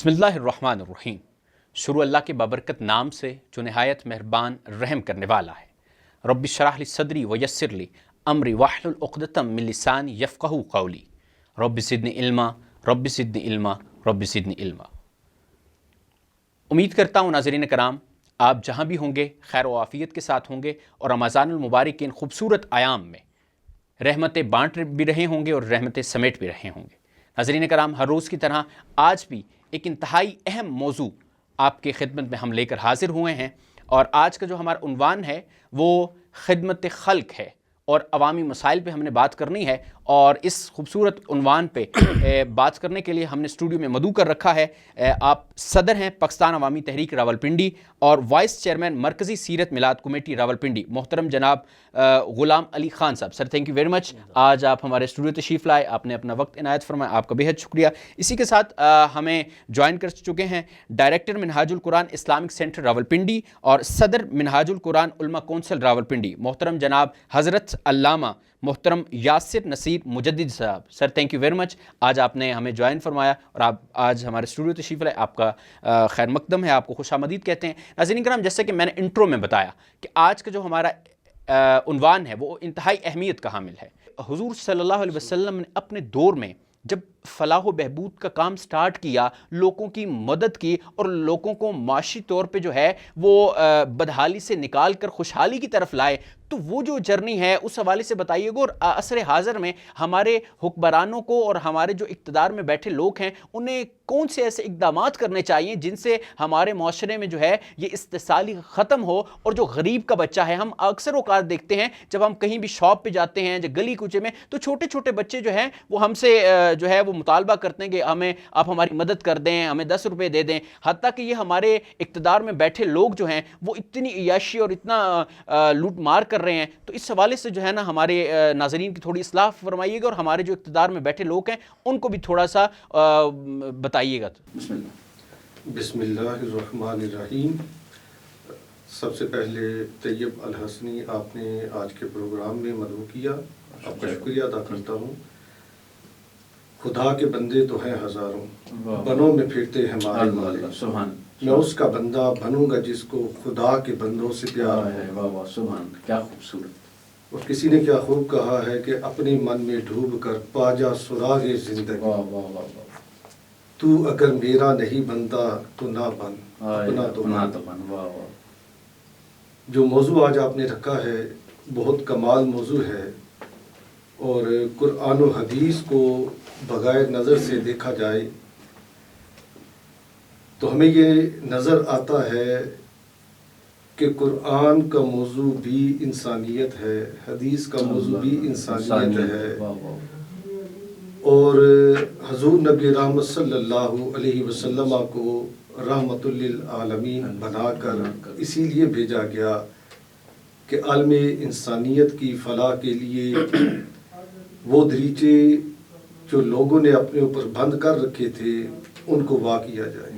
بسم اللہ الرحمن الرحیم۔ شروع اللہ کے بابرکت نام سے جو نہایت مہربان رحم کرنے والا ہے۔ رب اشرح لی صدری ویسر لی امری واحلل عقدۃ من لسانی یفقہوا قولی۔ رب زدنی علما رب زدنی علما رب زدنی علما۔ امید کرتا ہوں ناظرین کرام آپ جہاں بھی ہوں گے خیر و عافیت کے ساتھ ہوں گے اور رمضان المبارک کے ان خوبصورت ایام میں رحمتیں بانٹ بھی رہے ہوں گے اور رحمتیں سمیٹ بھی رہے ہوں گے۔ ناظرین کرام ہر روز کی طرح آج بھی ایک انتہائی اہم موضوع آپ کے خدمت میں ہم لے کر حاضر ہوئے ہیں، اور آج کا جو ہمارا عنوان ہے وہ خدمت خلق ہے اور عوامی مسائل پہ ہم نے بات کرنی ہے۔ اور اس خوبصورت عنوان پہ بات کرنے کے لیے ہم نے اسٹوڈیو میں مدعو کر رکھا ہے۔ آپ صدر ہیں پاکستان عوامی تحریک راولپنڈی اور وائس چیئرمین مرکزی سیرت میلاد کمیٹی راولپنڈی محترم جناب غلام علی خان صاحب۔ Sir thank you very much, آج آپ ہمارے اسٹوڈیو تشریف لائے، آپ نے اپنا وقت عنایت فرمایا، آپ کا بے حد شکریہ۔ اسی کے ساتھ ہمیں جوائن کر چکے ہیں ڈائریکٹر منہاج القرآن اسلامک سینٹر راولپنڈی اور صدر منہاج القرآن علماء کونسل راولپنڈی محترم جناب حضرت علامہ محترم یاسر نصیر مجدد صاحب۔ Sir thank you very much, آج آپ نے ہمیں جوائن فرمایا اور آپ آج ہمارے اسٹوڈیو تشریف لائے، آپ کا خیر مقدم ہے، آپ کو خوش آمدید کہتے ہیں۔ ناظرین کرام جیسے کہ میں نے انٹرو میں بتایا کہ آج کا جو ہمارا عنوان ہے وہ انتہائی اہمیت کا حامل ہے۔ حضور صلی اللہ علیہ وسلم نے اپنے دور میں جب فلاح و بہبود کا کام سٹارٹ کیا، لوگوں کی مدد کی اور لوگوں کو معاشی طور پہ جو ہے وہ بدحالی سے نکال کر خوشحالی کی طرف لائے، تو وہ جو جرنی ہے اس حوالے سے بتائیے گا، اور عصر حاضر میں ہمارے حکمرانوں کو اور ہمارے جو اقتدار میں بیٹھے لوگ ہیں انہیں کون سے ایسے اقدامات کرنے چاہیے جن سے ہمارے معاشرے میں جو ہے یہ استحصالی ختم ہو، اور جو غریب کا بچہ ہے، ہم اکثر اوقات دیکھتے ہیں جب ہم کہیں بھی شاپ پہ جاتے ہیں جب گلی کوچے میں، تو چھوٹے چھوٹے بچے جو ہیں وہ ہم سے جو ہے وہ مطالبہ کرتے ہیں کہ آپ ہماری مدد کر دیں، ہمیں 10 روپے دے دیں، حتیٰ کہ یہ ہمارے اقتدار میں بیٹھے لوگ جو ہیں وہ اتنی عیاشی اور اتنا لوٹ مار کر رہے ہیں۔ تو اس حوالے سے جو ہے نا ہمارے ناظرین کی تھوڑی اصلاح فرمائیے گا اور ہمارے جو اقتدار میں بیٹھے لوگ ہیں ان کو بھی تھوڑا سا بتائیے گا۔ بسم اللہ الرحمن الرحیم۔ سب سے پہلے طیب الحسنی آپ نے آج کے پروگرام میں مدعو کیا، آپ کا شکریہ ادا کرتا ہوں۔ خدا کے بندے تو ہیں ہزاروں، بنوں میں پھرتے ہیں مارے مارے، میں اس کا بندہ بنوں گا جس کو خدا کے بندوں سے پیار ہے۔ سبحان، کیا خوبصورت۔ اور کسی نے کیا خوب کہا ہے کہ اپنے من میں ڈوب کر پا جا سراغ زندگی، تو اگر میرا نہیں بنتا تو نہ بن، اپنا تو بن۔ جو موضوع آج آپ نے رکھا ہے بہت کمال موضوع ہے، اور قرآن و حدیث کو بغیر نظر سے دیکھا جائے تو ہمیں یہ نظر آتا ہے کہ قرآن کا موضوع بھی انسانیت ہے، حدیث کا موضوع بھی انسانیت ہے، اور حضور نبی رحمت صلی اللہ علیہ وسلم کو رحمت للعالمین بنا کر اسی لیے بھیجا گیا کہ عالم انسانیت کی فلاح کے لیے وہ دریچے جو لوگوں نے اپنے اوپر بند کر رکھے تھے ان کو وا کیا جائے۔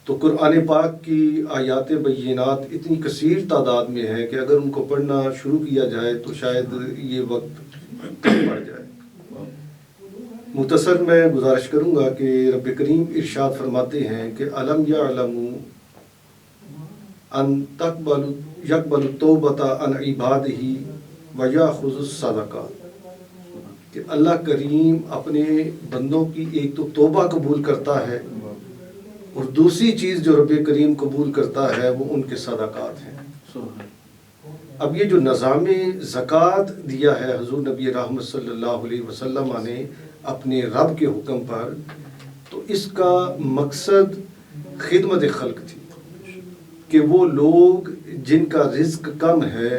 تو قرآن پاک کی آیات بینات اتنی کثیر تعداد میں ہے کہ اگر ان کو پڑھنا شروع کیا جائے تو شاید یہ وقت کم پڑ جائے۔ مختصر میں گزارش کروں گا کہ رب کریم ارشاد فرماتے ہیں کہ الم یعلموا ان یقبل التوبۃ عن عبادہ ویأخذ الصدقات، کہ اللہ کریم اپنے بندوں کی ایک تو توبہ قبول کرتا ہے، اور دوسری چیز جو رب کریم قبول کرتا ہے وہ ان کے صدقات ہیں۔ اب یہ جو نظام زکوٰۃ دیا ہے حضور نبی رحمت صلی اللہ علیہ وسلم نے اپنے رب کے حکم پر، تو اس کا مقصد خدمت خلق تھی کہ وہ لوگ جن کا رزق کم ہے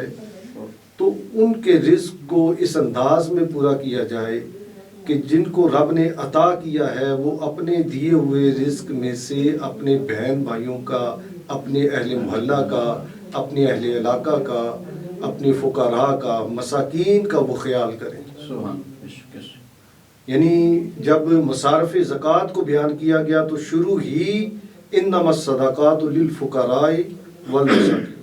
تو ان کے رزق کو اس انداز میں پورا کیا جائے کہ جن کو رب نے عطا کیا ہے وہ اپنے دیے ہوئے رزق میں سے اپنے بہن بھائیوں کا، اپنے اہل محلہ کا، اپنے اہل علاقہ کا، اپنے فقراء کا، مساکین کا وہ خیال کریں۔ یعنی جب مصارف زکوٰۃ کو بیان کیا گیا تو شروع ہی انما الصدقات للفقراء والمساکین،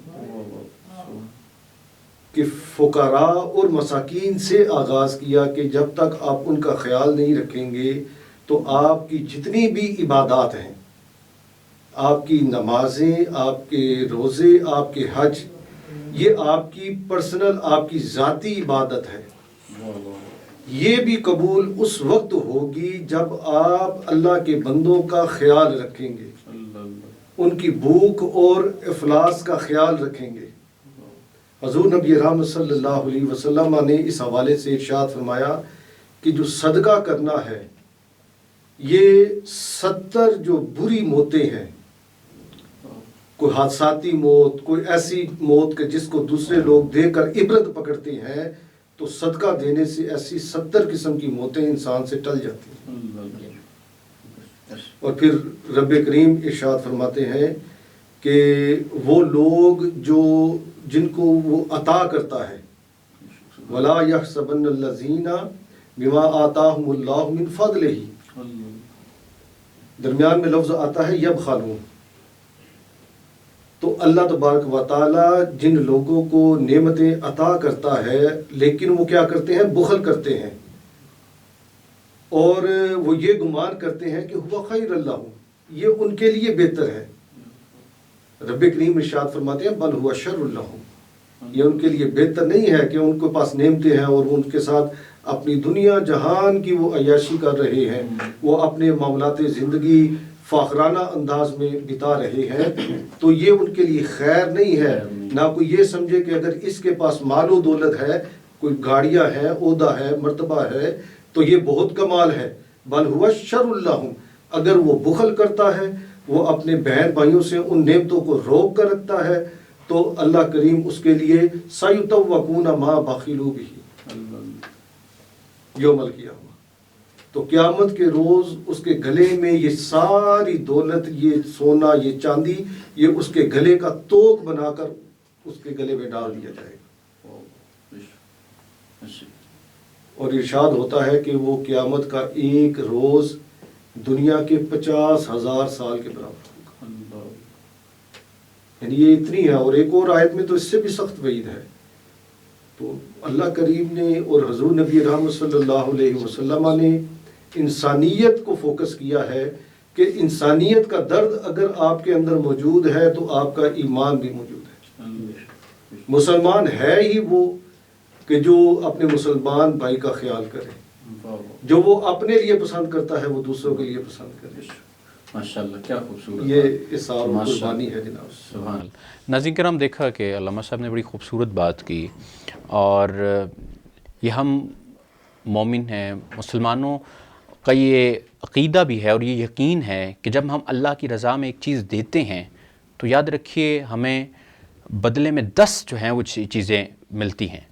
کہ فقراء اور مساکین سے آغاز کیا کہ جب تک آپ ان کا خیال نہیں رکھیں گے تو آپ کی جتنی بھی عبادات ہیں، آپ کی نمازیں، آپ کے روزے، آپ کے حج، یہ آپ کی پرسنل، آپ کی ذاتی عبادت ہے، یہ بھی قبول اس وقت ہوگی جب آپ اللہ کے بندوں کا خیال رکھیں گے، ان کی بھوک اور افلاس کا خیال رکھیں گے۔ حضور نبی رحمت صلی اللہ علیہ وسلم نے اس حوالے سے ارشاد فرمایا کہ جو صدقہ کرنا ہے، یہ 70 جو بری موتیں ہیں، کوئی حادثاتی موت، کوئی ایسی موت کہ جس کو دوسرے لوگ دیکھ کر عبرت پکڑتے ہیں، تو صدقہ دینے سے ایسی 70 قسم کی موتیں انسان سے ٹل جاتی ہیں۔ اور پھر رب کریم ارشاد فرماتے ہیں کہ وہ لوگ جن کو وہ عطا کرتا ہے، وَلَا يَحْسَبَنَّ الَّذِينَ بِمَا آتَاهُمُ اللَّهُ مِنْ فَضْلِهِ، درمیان میں لفظ آتا ہے یبخلون، تو اللہ تبارک و تعالی جن لوگوں کو نعمتیں عطا کرتا ہے لیکن وہ کیا کرتے ہیں؟ بخل کرتے ہیں، اور وہ یہ گمان کرتے ہیں کہ ہوا خیر اللہ، یہ ان کے لیے بہتر ہے۔ رب کریم ارشاد فرماتے ہیں بل ہوا شر اللہ، یہ ان کے لیے بہتر نہیں ہے کہ ان کے پاس نعمتیں ہیں اور وہ ان کے ساتھ اپنی دنیا جہان کی وہ عیاشی کر رہے ہیں، وہ اپنے معاملات زندگی فاخرانہ انداز میں بتا رہے ہیں، تو یہ ان کے لیے خیر نہیں ہے۔ نہ کوئی یہ سمجھے کہ اگر اس کے پاس مال و دولت ہے، کوئی گاڑیاں ہیں، عہدہ ہے، مرتبہ ہے، تو یہ بہت کمال ہے۔ بل ہوا شر اللہ، اگر وہ بخل کرتا ہے، وہ اپنے بہن بھائیوں سے ان نعمتوں کو روک کر رکھتا ہے، تو اللہ کریم اس کے لیے سَيُطَوَّقُونَ مَا بَخِلُوا بِهِ یوم القیامہ، تو قیامت کے روز اس کے گلے میں یہ ساری دولت، یہ سونا، یہ چاندی، یہ اس کے گلے کا توق بنا کر اس کے گلے میں ڈال دیا جائے گا۔ اور ارشاد ہوتا ہے کہ وہ قیامت کا ایک روز دنیا کے 50,000 سال کے برابر ہوگا، یعنی یہ اتنی ہے۔ اور ایک اور آیت میں تو اس سے بھی سخت وعید ہے۔ تو اللہ کریم نے اور حضور نبی رحمت صلی اللہ علیہ وسلم نے انسانیت کو فوکس کیا ہے کہ انسانیت کا درد اگر آپ کے اندر موجود ہے تو آپ کا ایمان بھی موجود ہے۔ مسلمان ہے ہی وہ کہ جو اپنے مسلمان بھائی کا خیال کرے، جو وہ اپنے لیے پسند کرتا ہے وہ دوسروں کے لیے پسند کرے۔ ماشاءاللہ، کیا خوبصورت یہ اثار و قربانی ہے جناب۔ سبحان اللہ۔ ناظرین کرام، دیکھا کہ علامہ صاحب نے بڑی خوبصورت بات کی، اور یہ ہم مومن ہیں، مسلمانوں کا یہ عقیدہ بھی ہے اور یہ یقین ہے کہ جب ہم اللہ کی رضا میں ایک چیز دیتے ہیں تو یاد رکھیے ہمیں بدلے میں 10 جو ہیں وہ چیزیں ملتی ہیں۔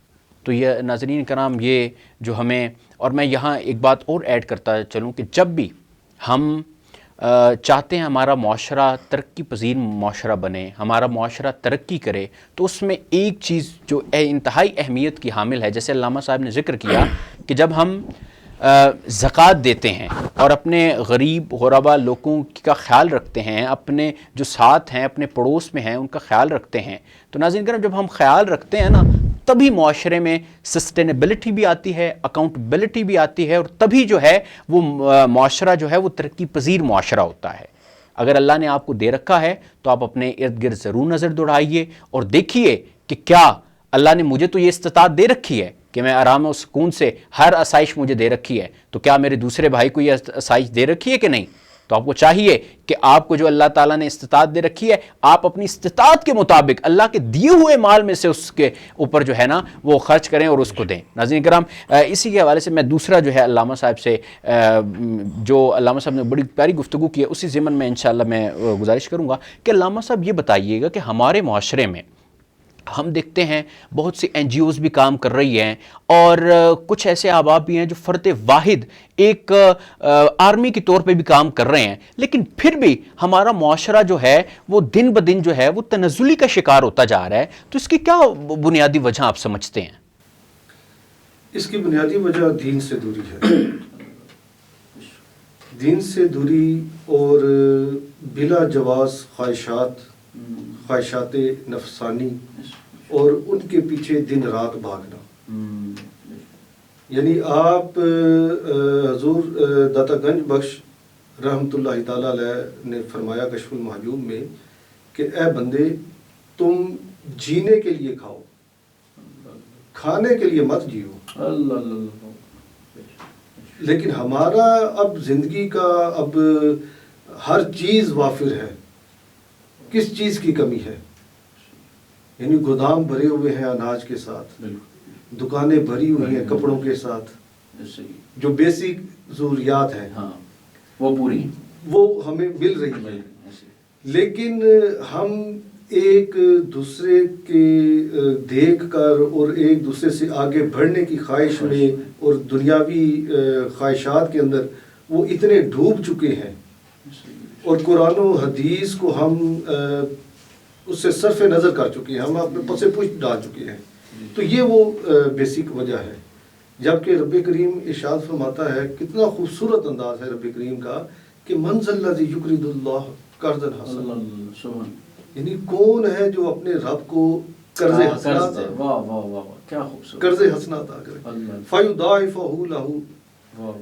تو یہ ناظرین کرام، یہ جو ہمیں، اور میں یہاں ایک بات اور ایڈ کرتا چلوں کہ جب بھی ہم چاہتے ہیں ہمارا معاشرہ ترقی پذیر معاشرہ بنے، ہمارا معاشرہ ترقی کرے، تو اس میں ایک چیز جو انتہائی اہمیت کی حامل ہے، جیسے علامہ صاحب نے ذکر کیا کہ جب ہم زکوٰۃ دیتے ہیں اور اپنے غریب غربا لوگوں کا خیال رکھتے ہیں، اپنے جو ساتھ ہیں، اپنے پڑوس میں ہیں، ان کا خیال رکھتے ہیں، تو ناظرین کرام جب ہم خیال رکھتے ہیں نا، تبھی معاشرے میں سسٹینیبلٹی بھی آتی ہے، اکاؤنٹیبلٹی بھی آتی ہے، اور تبھی جو ہے وہ معاشرہ جو ہے وہ ترقی پذیر معاشرہ ہوتا ہے۔ اگر اللہ نے آپ کو دے رکھا ہے تو آپ اپنے ارد گرد ضرور نظر دوڑائیے اور دیکھیے کہ کیا اللہ نے مجھے تو یہ استطاعت دے رکھی ہے کہ میں آرام و سکون سے، ہر آسائش مجھے دے رکھی ہے، تو کیا میرے دوسرے بھائی کو یہ آسائش دے رکھی ہے کہ نہیں؟ تو آپ کو چاہیے کہ آپ کو جو اللہ تعالیٰ نے استطاعت دے رکھی ہے، آپ اپنی استطاعت کے مطابق اللہ کے دیے ہوئے مال میں سے اس کے اوپر جو ہے نا وہ خرچ کریں اور اس کو دیں۔ ناظرین کرام، اسی کے حوالے سے میں دوسرا جو ہے علامہ صاحب سے، جو علامہ صاحب نے بڑی پیاری گفتگو کی ہے، اسی ضمن میں انشاءاللہ میں گزارش کروں گا کہ علامہ صاحب یہ بتائیے گا کہ ہمارے معاشرے میں ہم دیکھتے ہیں بہت سی این جی اوز بھی کام کر رہی ہیں، اور کچھ ایسے احباب بھی ہیں جو فرد واحد ایک آرمی کے طور پہ بھی کام کر رہے ہیں، لیکن پھر بھی ہمارا معاشرہ جو ہے وہ دن بدن جو ہے وہ تنزلی کا شکار ہوتا جا رہا ہے۔ تو اس کی کیا بنیادی وجہ آپ سمجھتے ہیں؟ اس کی بنیادی وجہ دین سے دوری ہے، دین سے دوری اور بلا جواز خواہشات نفسانی اور ان کے پیچھے دن رات بھاگنا۔ یعنی آپ حضور داتا گنج بخش رحمۃ اللہ تعالیٰ علیہ نے فرمایا کشف المحجوب میں کہ اے بندے تم جینے کے لیے کھاؤ، کھانے کے لیے مت جیو۔ اللہ اللہ، لیکن ہمارا اب زندگی کا اب ہر چیز وافر ہے، کس چیز کی کمی ہے؟ یعنی گودام بھرے ہوئے ہیں اناج کے ساتھ، بالکل دکانیں بھری ہوئی ہیں کپڑوں کے ساتھ، ایسے ہی، جو بیسک ضروریات ہیں ہاں وہ پوری وہ ہمیں مل رہی ہیں، ایسے لیکن ہم ایک دوسرے کے دیکھ کر اور ایک دوسرے سے آگے بڑھنے کی خواہش میں اور دنیاوی خواہشات کے اندر وہ اتنے ڈوب چکے ہیں، اور قرآن و حدیث کو ہم اس سے صرف نظر کر چکے ہیں، ہم اپنے پس پشت ڈال چکے ہیں۔ تو یہ وہ بیسک وجہ ہے، جبکہ رب کریم ارشاد فرماتا ہے، کتنا خوبصورت انداز ہے رب کریم کا کہ من ذا الذی یقرض اللہ قرضا حسنا، اللہ سبحان، یعنی کون ہے جو اپنے رب کو قرض حسنا قرض دے، واہ واہ واہ واہ، کیا خوبصورت، قرض حسنا عطا کرے، اللہ، فیضاعفہ لہ، واہ واہ،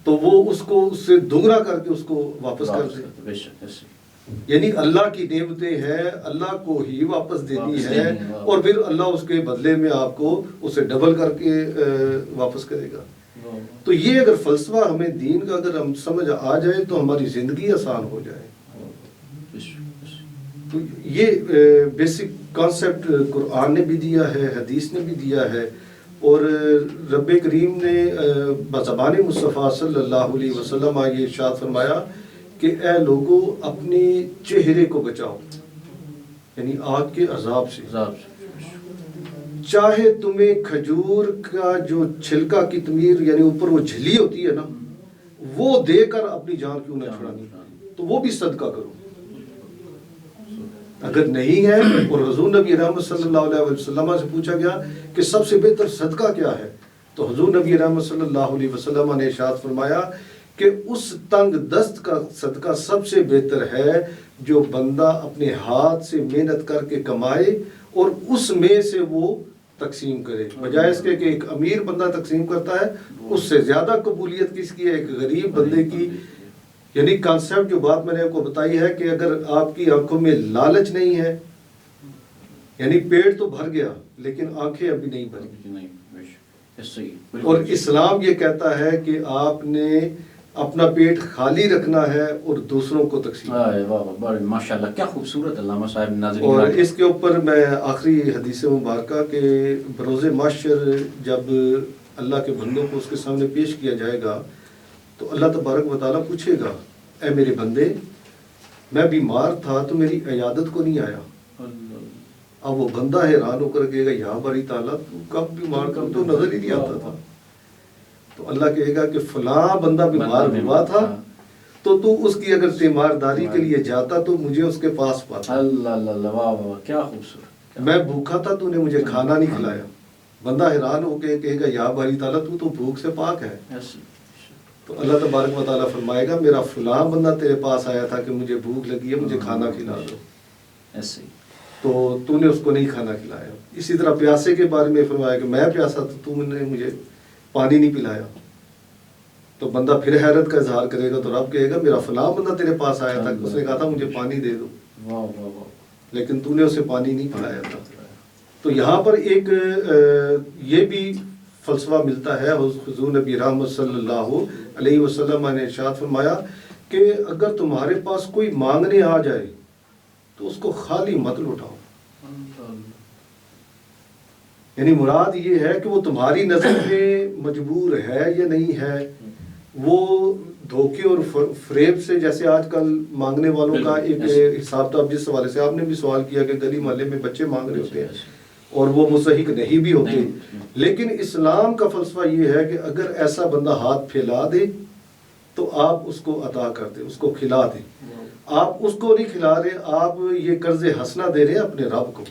تو وہ اس کو اس سے دوگنا کر کے اس کو واپس کر دے۔ بے شک ایسے ہی، یعنی اللہ کی نعمتیں ہیں، اللہ کو ہی واپس دینی واپس ہے، دینی ہے، اور پھر اللہ اس کے بدلے میں آپ کو اسے ڈبل کر کے واپس کرے گا۔ واہ واہ، تو یہ اگر فلسفہ ہمیں دین کا اگر ہم سمجھ آ جائے تو ہماری زندگی آسان ہو جائے۔ بے شک، بے شک، تو یہ بیسک کانسیپٹ قرآن نے بھی دیا ہے، حدیث نے بھی دیا ہے، اور رب کریم نے بزبان مصطفیٰ صلی اللہ علیہ وسلم یہ ارشاد فرمایا کہ اے لوگو اپنے چہرے کو بچاؤ، یعنی آگ کے عذاب سے، عذاب سے، بے شک، چاہے تمہیں کھجور کا جو چھلکا کی تمیر یعنی اوپر وہ جھلی ہوتی ہے نا، وہ دے کر اپنی جان کیوں نہ چھڑانی، تو وہ بھی صدقہ کرو۔ اگر نہیں ہے، اور حضور نبی رحمت صلی اللہ علیہ وسلم سے پوچھا گیا کہ سب سے بہتر صدقہ کیا ہے، تو حضور نبی رحمت صلی اللہ علیہ وسلم نے ارشاد فرمایا کہ اس تنگ دست کا صدقہ سب سے بہتر ہے جو بندہ اپنے ہاتھ سے محنت کر کے کمائے اور اس میں سے وہ تقسیم کرے، بجائے اس کے کہ ایک امیر بندہ تقسیم کرتا ہے، اس سے زیادہ قبولیت کس کی ہے؟ ایک غریب بندے کی۔ یعنی کانسیپٹ جو بات میں نے آپ کو بتائی ہے کہ اگر آپ کی آنکھوں میں لالچ نہیں ہے، یعنی پیٹ تو بھر گیا لیکن آنکھیں ابھی نہیں بھری، نہیں، بے شک، ایسے ہی، اور اسلام یہ کہتا ہے کہ آپ نے اپنا پیٹ خالی رکھنا ہے اور دوسروں کو تقسیم، واہ واہ واہ، ماشاء اللہ، کیا خوبصورت علامہ صاحب ناظرین، اور اس کے اوپر میں آخری حدیث مبارکہ کے بروز محشر جب اللہ کے بندوں کو اس کے سامنے پیش کیا جائے گا تو اللہ تبارک و تعالیٰ پوچھے گا، اے میرے بندے میں بیمار تھا تو میری عیادت کو نہیں آیا۔ اب وہ بندہ حیران ہو کر کہے گا، یا باری تعالیٰ تو کب بیمار، کب تو نظر ہی نہیں آتا تھا۔ تو اللہ کہے گا کہ فلاں بندہ بیمار ہوا تھا تو تو اس کی اگر تیمارداری کے لیے جاتا تو مجھے اس کے پاس پاتا، اللہ اللہ، واہ واہ، کیا خوبصورت، میں بھوکا تھا تو نے مجھے کھانا نہیں کھلایا۔ بندہ حیران ہو کے کہے گا، یا باری تعالیٰ تو تو بھوک سے پاک ہے۔ ایسے، تو اللہ تبارک و تعالیٰ فرمائے گا، میرا فلاں بندہ تیرے پاس آیا تھا کہ مجھے بھوک لگی ہے، مجھے کھانا کھلا دو، ایسے ہی، تو نے اس کو نہیں کھانا کھلایا۔ اسی طرح پیاسے کے بارے میں فرمایا کہ میں پیاسا تو نے مجھے پانی نہیں پلایا۔ تو بندہ پھر حیرت کا اظہار کرے گا تو رب کہے گا، میرا فلاں بندہ تیرے پاس آیا تھا، اس نے کہا تھا مجھے پانی دے دو، واہ واہ واہ، لیکن تو نے اسے پانی نہیں پلایا تھا۔ تو یہاں پر ایک یہ بھی فلسفہ ملتا ہے، حضور نبی رحمت صلی اللہ علیہ وسلم نے ارشاد فرمایا کہ اگر تمہارے پاس کوئی مانگنے آ جائے تو اس کو خالی مت لوٹاؤ، یعنی مراد یہ ہے کہ وہ تمہاری نظر میں مجبور ہے یا نہیں ہے، وہ دھوکے اور فریب سے، جیسے آج کل مانگنے والوں کا ایک حساب تھا، جس حوالے سے آپ نے بھی سوال کیا کہ گلی محلے میں بچے مانگ رہے ہوتے ہیں اور وہ مستحق نہیں بھی ہوتے، لیکن اسلام کا فلسفہ یہ ہے کہ اگر ایسا بندہ ہاتھ پھیلا دے تو آپ اس کو عطا کر دیں، اس کو کھلا دیں۔ آپ اس کو نہیں کھلا رہے، آپ یہ قرض حسنہ دے رہے ہیں اپنے رب کو،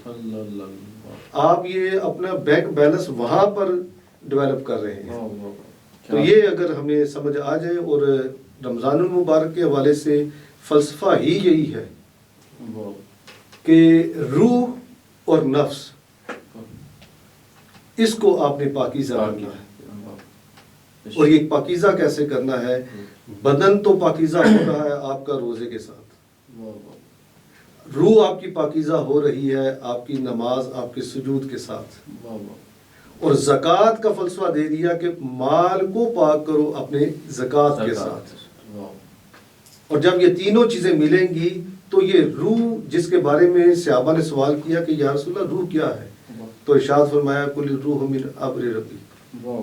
آپ یہ اپنا بینک بیلنس وہاں پر ڈیولپ کر رہے ہیں۔ تو یہ اگر ہمیں سمجھ آ جائے، اور رمضان المبارک کے حوالے سے فلسفہ ہی یہی ہے کہ روح اور نفس اس کو آپ نے پاکیزہ رکھنا ہے، اور یہ پاکیزہ کیسے کرنا ہے؟ بدن تو پاکیزہ ہو رہا ہے آپ کا روزے کے ساتھ، روح آپ کی پاکیزہ ہو رہی ہے آپ کی نماز، آپ کے سجود کے ساتھ، اور زکوٰۃ کا فلسفہ دے دیا کہ مال کو پاک کرو اپنے زکوٰۃ کے ساتھ۔ اور جب یہ تینوں چیزیں ملیں گی تو یہ روح جس کے بارے میں صحابہ نے سوال کیا کہ یا رسول اللہ روح کیا ہے، تو ارشاد فرمایا کل روح من امر ربی،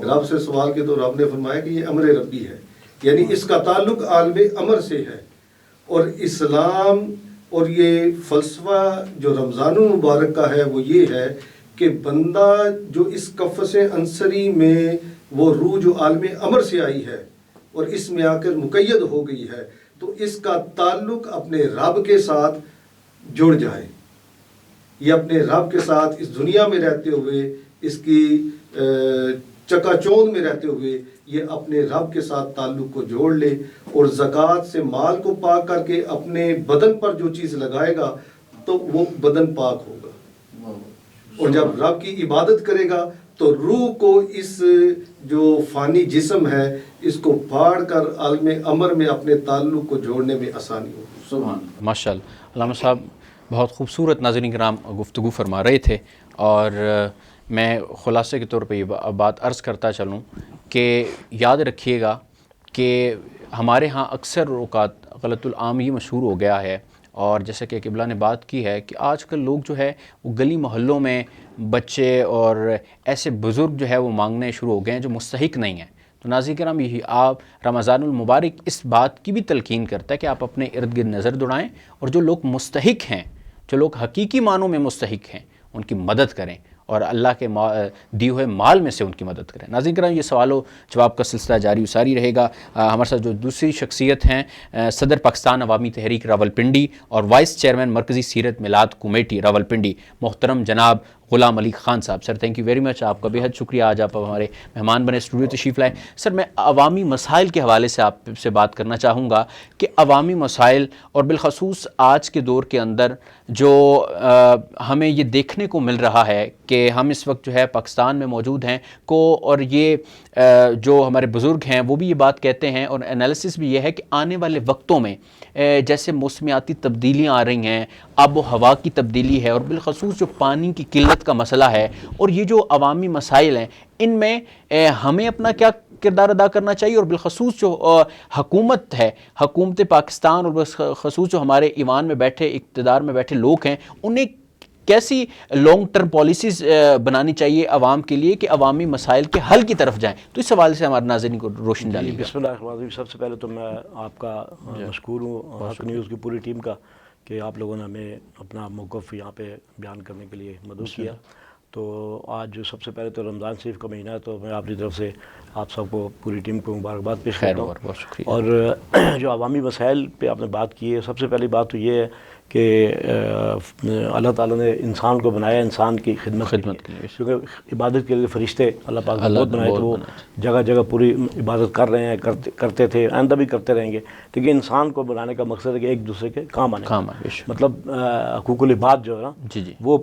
رب سے سوال کیا تو رب نے فرمایا کہ یہ امر ربی ہے، یعنی اس کا تعلق عالم امر سے ہے۔ اور اسلام اور یہ فلسفہ جو رمضان المبارک کا ہے وہ یہ ہے کہ بندہ جو اس قفس عنصری میں وہ روح جو عالم امر سے آئی ہے اور اس میں آ کر مقید ہو گئی ہے، تو اس کا تعلق اپنے رب کے ساتھ جڑ جائے، یہ اپنے رب کے ساتھ اس دنیا میں رہتے ہوئے، اس کی چکا چوند میں رہتے ہوئے یہ اپنے رب کے ساتھ تعلق کو جوڑ لے، اور زکوٰۃ سے مال کو پاک کر کے اپنے بدن پر جو چیز لگائے گا تو وہ بدن پاک ہوگا، اور جب رب کی عبادت کرے گا تو روح کو اس جو فانی جسم ہے اس کو پھاڑ کر عالم امر میں اپنے تعلق کو جوڑنے میں آسانی ہوگی۔ سبحان ماشاء اللہ۔ علامہ صاحب بہت خوبصورت ناظرین کرام گفتگو فرما رہے تھے، اور میں خلاصے کے طور پہ یہ بات عرض کرتا چلوں کہ یاد رکھیے گا کہ ہمارے ہاں اکثر اوقات غلط العام یہ مشہور ہو گیا ہے، اور جیسے کہ قبلہ نے بات کی ہے کہ آج کل لوگ جو ہے وہ گلی محلوں میں بچے اور ایسے بزرگ جو ہے وہ مانگنے شروع ہو گئے ہیں جو مستحق نہیں ہیں۔ تو ناظرین کرام یہی آپ رمضان المبارک اس بات کی بھی تلقین کرتا ہے کہ آپ اپنے ارد گرد نظر دوڑائیں، اور جو لوگ مستحق ہیں، جو لوگ حقیقی معنوں میں مستحق ہیں، ان کی مدد کریں اور اللہ کے دیے ہوئے مال میں سے ان کی مدد کریں۔ ناظرین کرام یہ سوال و جواب کا سلسلہ جاری و ساری رہے گا۔ ہمارے ساتھ جو دوسری شخصیت ہیں صدر پاکستان عوامی تحریک راولپنڈی اور وائس چیئرمین مرکزی سیرت میلاد کمیٹی راولپنڈی محترم جناب غلام علی خان صاحب۔ Sir thank you very much, آپ کا بے حد شکریہ، آج آپ ہمارے مہمان بنے، اسٹوڈیو تشریف لائے۔ سر میں عوامی مسائل کے حوالے سے آپ سے بات کرنا چاہوں گا کہ عوامی مسائل اور بالخصوص آج کے دور کے اندر جو ہمیں یہ دیکھنے کو مل رہا ہے کہ ہم اس وقت جو ہے پاکستان میں موجود ہیں اور یہ جو ہمارے بزرگ ہیں وہ بھی یہ بات کہتے ہیں، اور انالیسس بھی یہ ہے کہ آنے والے وقتوں میں جیسے موسمیاتی تبدیلیاں آ رہی ہیں، آب و ہوا کی تبدیلی ہے، اور بالخصوص جو پانی کی قلت کا مسئلہ ہے، اور یہ جو عوامی مسائل ہیں ان میں ہمیں اپنا کیا کردار ادا کرنا چاہیے، اور بالخصوص جو حکومت ہے، حکومت پاکستان، اور بالخصوص جو ہمارے ایوان میں بیٹھے اقتدار میں بیٹھے لوگ ہیں، انہیں کیسی لانگ ٹرم پالیسیز بنانی چاہیے عوام کے لیے کہ عوامی مسائل کے حل کی طرف جائیں؟ تو اس حوالے سے ہمارے ناظرین کو روشن ڈالیے۔ بسم اللہ الرحمن الرحیم۔ سب سے پہلے تو میں آپ کا مشکور ہوں، حق نیوز کی پوری ٹیم کا، کہ آپ لوگوں نے ہمیں اپنا موقف یہاں پہ بیان کرنے کے لیے مدعو کیا۔ تو آج سب سے پہلے تو رمضان شریف کا مہینہ ہے، تو میں اپنی طرف سے آپ سب کو پوری ٹیم کو مبارکباد پیش کرتا ہوں۔ بہت شکریہ۔ اور جو عوامی مسائل پہ آپ نے بات کی ہے، سب سے پہلی بات تو یہ ہے کہ اللہ تعالیٰ نے انسان کو بنایا انسان کی خدمت کے لیے، کیونکہ عبادت کے لیے فرشتے اللہ پاک نے بہت بنائے، تو وہ جگہ جگہ پوری عبادت کر رہے ہیں، کرتے تھے، آئندہ بھی کرتے رہیں گے، لیکن انسان کو بنانے کا مقصد ہے کہ ایک دوسرے کے کام آنے، مطلب حقوق العباد جو ہے نا وہ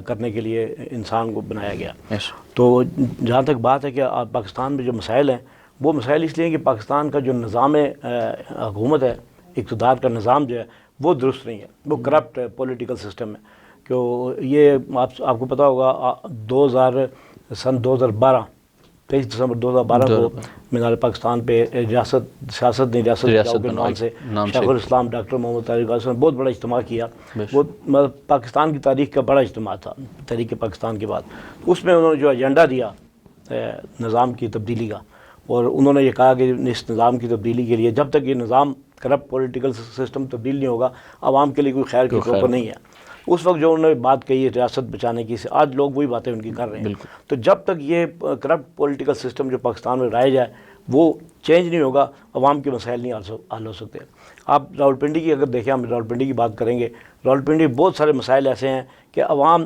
کرنے کے لیے انسان کو بنایا گیا۔ تو جہاں تک بات ہے کہ پاکستان میں جو مسائل ہیں، وہ مسائل اس لیے ہیں کہ پاکستان کا جو نظام حکومت ہے، اقتدار کا نظام جو ہے وہ درست نہیں ہے، وہ کرپٹ پولیٹیکل سسٹم ہے۔ کہ یہ آپ کو پتہ ہوگا سن 2012 23 دسمبر 2012 کو مینار پاکستان پہ سیاست کے نام سے شیخ الاسلام ڈاکٹر محمد طارق نے بہت بڑا اجتماع کیا، وہ پاکستان کی تاریخ کا بڑا اجتماع تھا تحریک پاکستان کے بعد۔ اس میں انہوں نے جو ایجنڈا دیا نظام کی تبدیلی کا، اور انہوں نے یہ کہا کہ اس نظام کی تبدیلی کے لیے جب تک یہ نظام کرپٹ پولیٹیکل سسٹم تبدیل نہیں ہوگا، عوام کے لیے کوئی خیر کی خبر نہیں ہے۔ اس وقت جو انہوں نے بات کہی ہے ریاست بچانے کی، آج لوگ وہی باتیں ان کی کر رہے ہیں۔ تو جب تک یہ کرپٹ پولیٹیکل سسٹم جو پاکستان میں رائج ہے وہ چینج نہیں ہوگا، عوام کے مسائل نہیں حل ہو سکتے۔ آپ راولپنڈی کی اگر دیکھیں، ہم راولپنڈی کی بات کریں گے، راولپنڈی بہت سارے مسائل ایسے ہیں کہ عوام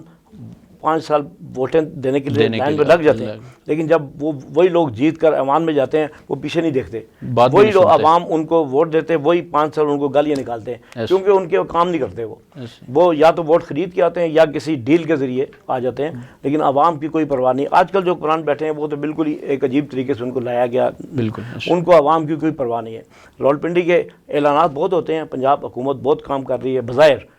5 سال ووٹیں دینے کے لیے لائن میں لگ جاتے ہیں، لیکن جب وہی لوگ جیت کر ایوان میں جاتے ہیں وہ پیچھے نہیں دیکھتے، وہی لوگ عوام ان کو ووٹ دیتے، وہی 5 سال ان کو گالیاں نکالتے ہیں، کیونکہ ان کے کام نہیں کرتے، وہ یا تو ووٹ خرید کے آتے ہیں یا کسی ڈیل کے ذریعے آ جاتے ہیں، لیکن عوام کی کوئی پرواہ نہیں۔ آج کل جو قرآن بیٹھے ہیں وہ تو بالکل ہی ایک عجیب طریقے سے ان کو لایا گیا، بالکل ان کو عوام کی کوئی پرواہ نہیں ہے۔ راولپنڈی کے اعلانات بہت ہوتے ہیں، پنجاب حکومت بہت کام کر رہی ہے بظاہر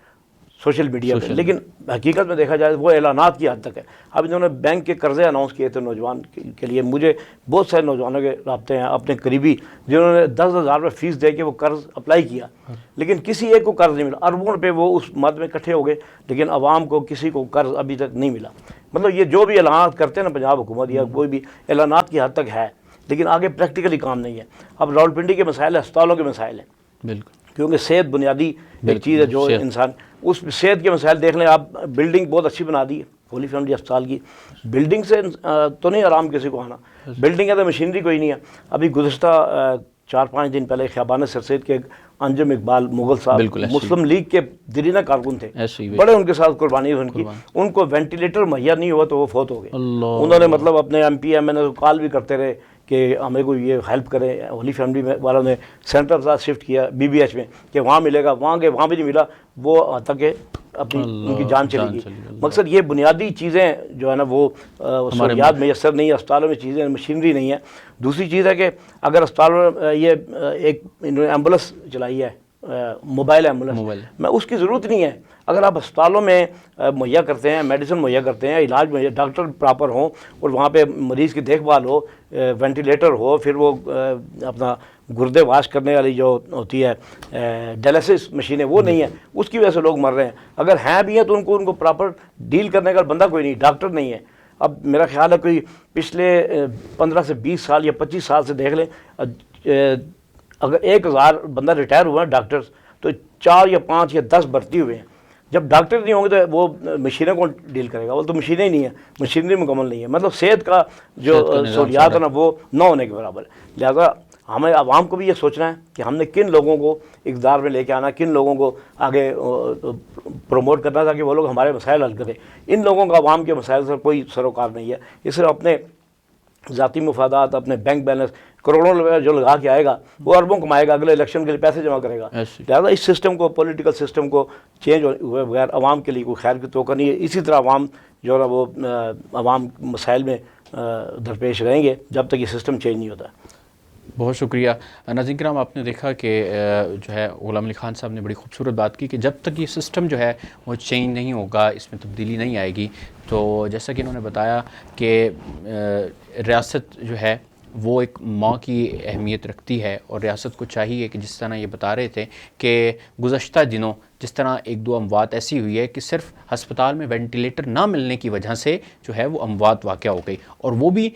سوشل میڈیا پہ، لیکن حقیقت میں دیکھا جائے وہ اعلانات کی حد تک ہے۔ اب انہوں نے بینک کے قرضے اناؤنس کیے تھے نوجوان کے لیے، مجھے بہت سارے نوجوانوں کے رابطے ہیں اپنے قریبی جنہوں نے 10,000 روپے فیس دے کے وہ قرض اپلائی کیا، لیکن کسی ایک کو قرض نہیں ملا، اربوں روپے وہ اس مد میں اکٹھے ہو گئے، لیکن عوام کو کسی کو قرض ابھی تک نہیں ملا۔ مطلب یہ جو بھی اعلانات کرتے ہیں نا پنجاب حکومت یا کوئی بھی، اعلانات کی حد تک ہے، لیکن آگے پریکٹیکلی کام نہیں ہے۔ اب راولپنڈی کے مسائل ہسپتالوں کے مسائل ہیں، بالکل، کیونکہ صحت بنیادی ایک چیز ہے جو انسان، اس صحت کے مسائل دیکھ لیں آپ، بلڈنگ بہت اچھی بنا دی ہے ہولی فیملی ہسپتال کی، بلڈنگ سے تو نہیں آرام کسی کو آنا، بلڈنگ ہے تو مشینری کوئی نہیں ہے۔ ابھی گزشتہ 4-5 دن پہلے خیابان سرسید کے انجم اقبال مغل صاحب مسلم لیگ کے دیرینہ کارکن تھے، بڑے ان کے ساتھ قربانی ہوئی ان کی، ان کو وینٹیلیٹر مہیا نہیں ہوا تو وہ فوت ہو گئے۔ انہوں نے مطلب اپنے ایم پی ایم این اے کو کال بھی کرتے رہے کہ ہمیں کو یہ ہیلپ کریں، ہولی فیملی والوں نے سینٹر ساتھ شفٹ کیا BBH میں کہ وہاں ملے گا، وہاں گئے وہاں بھی نہیں ملا، وہ تک کہ اپنی ان کی جان چلی گئی۔ مقصد یہ بنیادی چیزیں جو ہے نا وہ سہولیات میسر نہیں ہے، اسپتالوں میں چیزیں مشینری نہیں ہے۔ دوسری چیز ہے کہ اگر اسپتالوں میں یہ ایک انہوں نے ایمبولینس چلائی ہے، موبائل ایمبولینس، میں اس کی ضرورت نہیں ہے۔ اگر آپ اسپتالوں میں مہیا کرتے ہیں، میڈیسن مہیا کرتے ہیں، علاج مہیا، ڈاکٹر پراپر ہوں اور وہاں پہ مریض کی دیکھ بھال ہو، وینٹیلیٹر ہو، پھر وہ اپنا گردے واش کرنے والی جو ہوتی ہے ڈائلسس مشینیں وہ نہیں ہے، اس کی وجہ سے لوگ مر رہے ہیں۔ اگر ہیں بھی ہیں تو ان کو پراپر ڈیل کرنے کا بندہ کوئی نہیں، ڈاکٹر نہیں ہے۔ اب میرا خیال ہے کوئی پچھلے 15 سے 20 سال یا 25 سال سے دیکھ لیں، اگر 1000 بندہ ریٹائر ہوا ہے ڈاکٹرز تو 4 یا 5 یا 10 بھرتی ہوئے ہیں۔ جب ڈاکٹر نہیں ہوں گے تو وہ مشینیں کون ڈیل کرے گا؟ وہ تو مشینیں ہی نہیں ہیں، مشینری مکمل نہیں ہے۔ مطلب صحت کا جو سہولیات ہے نا وہ نہ ہونے کے برابر ہے۔ لہذا ہمیں عوام کو بھی یہ سوچنا ہے کہ ہم نے کن لوگوں کو اقتدار میں لے کے آنا، کن لوگوں کو آگے پروموٹ کرنا تاکہ وہ لوگ ہمارے مسائل حل کریں۔ ان لوگوں کا عوام کے مسائل سے کوئی سروکار نہیں ہے، یہ صرف اپنے ذاتی مفادات، اپنے بینک بیلنس کروڑوں روپے جو لگا کے آئے گا وہ اربوں کمائے گا، اگلے الیکشن کے لیے پیسے جمع کرے گا۔ لہٰذا اس سسٹم کو، پولیٹیکل سسٹم کو چینج ہوئے بغیر عوام کے لیے کوئی خیر کی توقع نہیں ہے۔ اسی طرح عوام جو ہے نا وہ عوام مسائل میں درپیش رہیں گے جب تک یہ سسٹم چینج نہیں ہوتا۔ بہت شکریہ ناظرین کرام، آپ نے دیکھا کہ جو ہے غلام علی خان صاحب نے بڑی خوبصورت بات کی کہ جب تک یہ سسٹم جو ہے وہ چینج نہیں ہوگا، اس میں تبدیلی نہیں آئے گی۔ تو جیسا کہ انہوں نے بتایا کہ ریاست جو ہے وہ ایک ماں کی اہمیت رکھتی ہے، اور ریاست کو چاہیے کہ جس طرح یہ بتا رہے تھے کہ گزشتہ دنوں جس طرح 1-2 اموات ایسی ہوئی ہے کہ صرف ہسپتال میں وینٹیلیٹر نہ ملنے کی وجہ سے جو ہے وہ اموات واقع ہو گئی، اور وہ بھی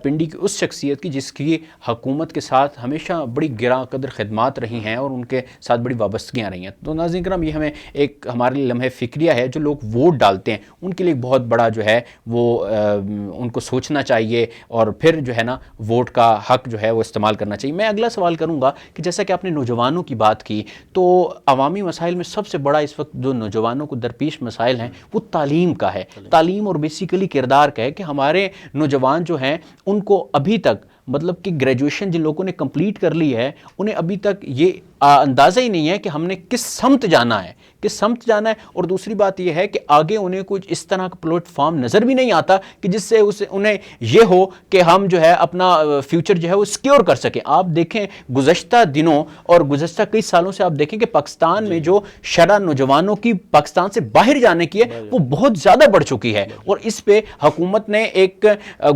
پنڈی کی اس شخصیت کی جس کی حکومت کے ساتھ ہمیشہ بڑی گراں قدر خدمات رہی ہیں اور ان کے ساتھ بڑی وابستگیاں رہی ہیں۔ تو ناظرین کرام، یہ ہمیں ایک ہمارے لیے لمحہ فکریہ ہے، جو لوگ ووٹ ڈالتے ہیں ان کے لیے بہت بڑا جو ہے وہ ان کو سوچنا چاہیے، اور پھر جو ہے نا ووٹ کا حق جو ہے وہ استعمال کرنا چاہیے۔ میں اگلا سوال کروں گا کہ جیسا کہ آپ نے نوجوانوں کی بات کی، تو عوامی مسائل میں سب سے بڑا اس وقت جو نوجوانوں کو درپیش مسائل ہیں وہ تعلیم کا ہے، تعلیم اور بیسیکلی کردار کا ہے کہ ہمارے نوجوان جو ہیں ان کو ابھی تک مطلب کہ گریجویشن جن لوگوں نے کمپلیٹ کر لی ہے انہیں ابھی تک یہ اندازہ ہی نہیں ہے کہ ہم نے کس سمت جانا ہے، کس سمت جانا ہے۔ اور دوسری بات یہ ہے کہ آگے انہیں کچھ اس طرح کا پلیٹ فارم نظر بھی نہیں آتا کہ جس سے انہیں یہ ہو کہ ہم جو ہے اپنا فیوچر جو ہے وہ سیکیور کر سکیں۔ آپ دیکھیں گزشتہ دنوں اور گزشتہ کئی سالوں سے آپ دیکھیں کہ پاکستان میں جو شرح نوجوانوں کی پاکستان سے باہر جانے کی ہے وہ بہت زیادہ بڑھ چکی ہے، اور اس پہ حکومت نے ایک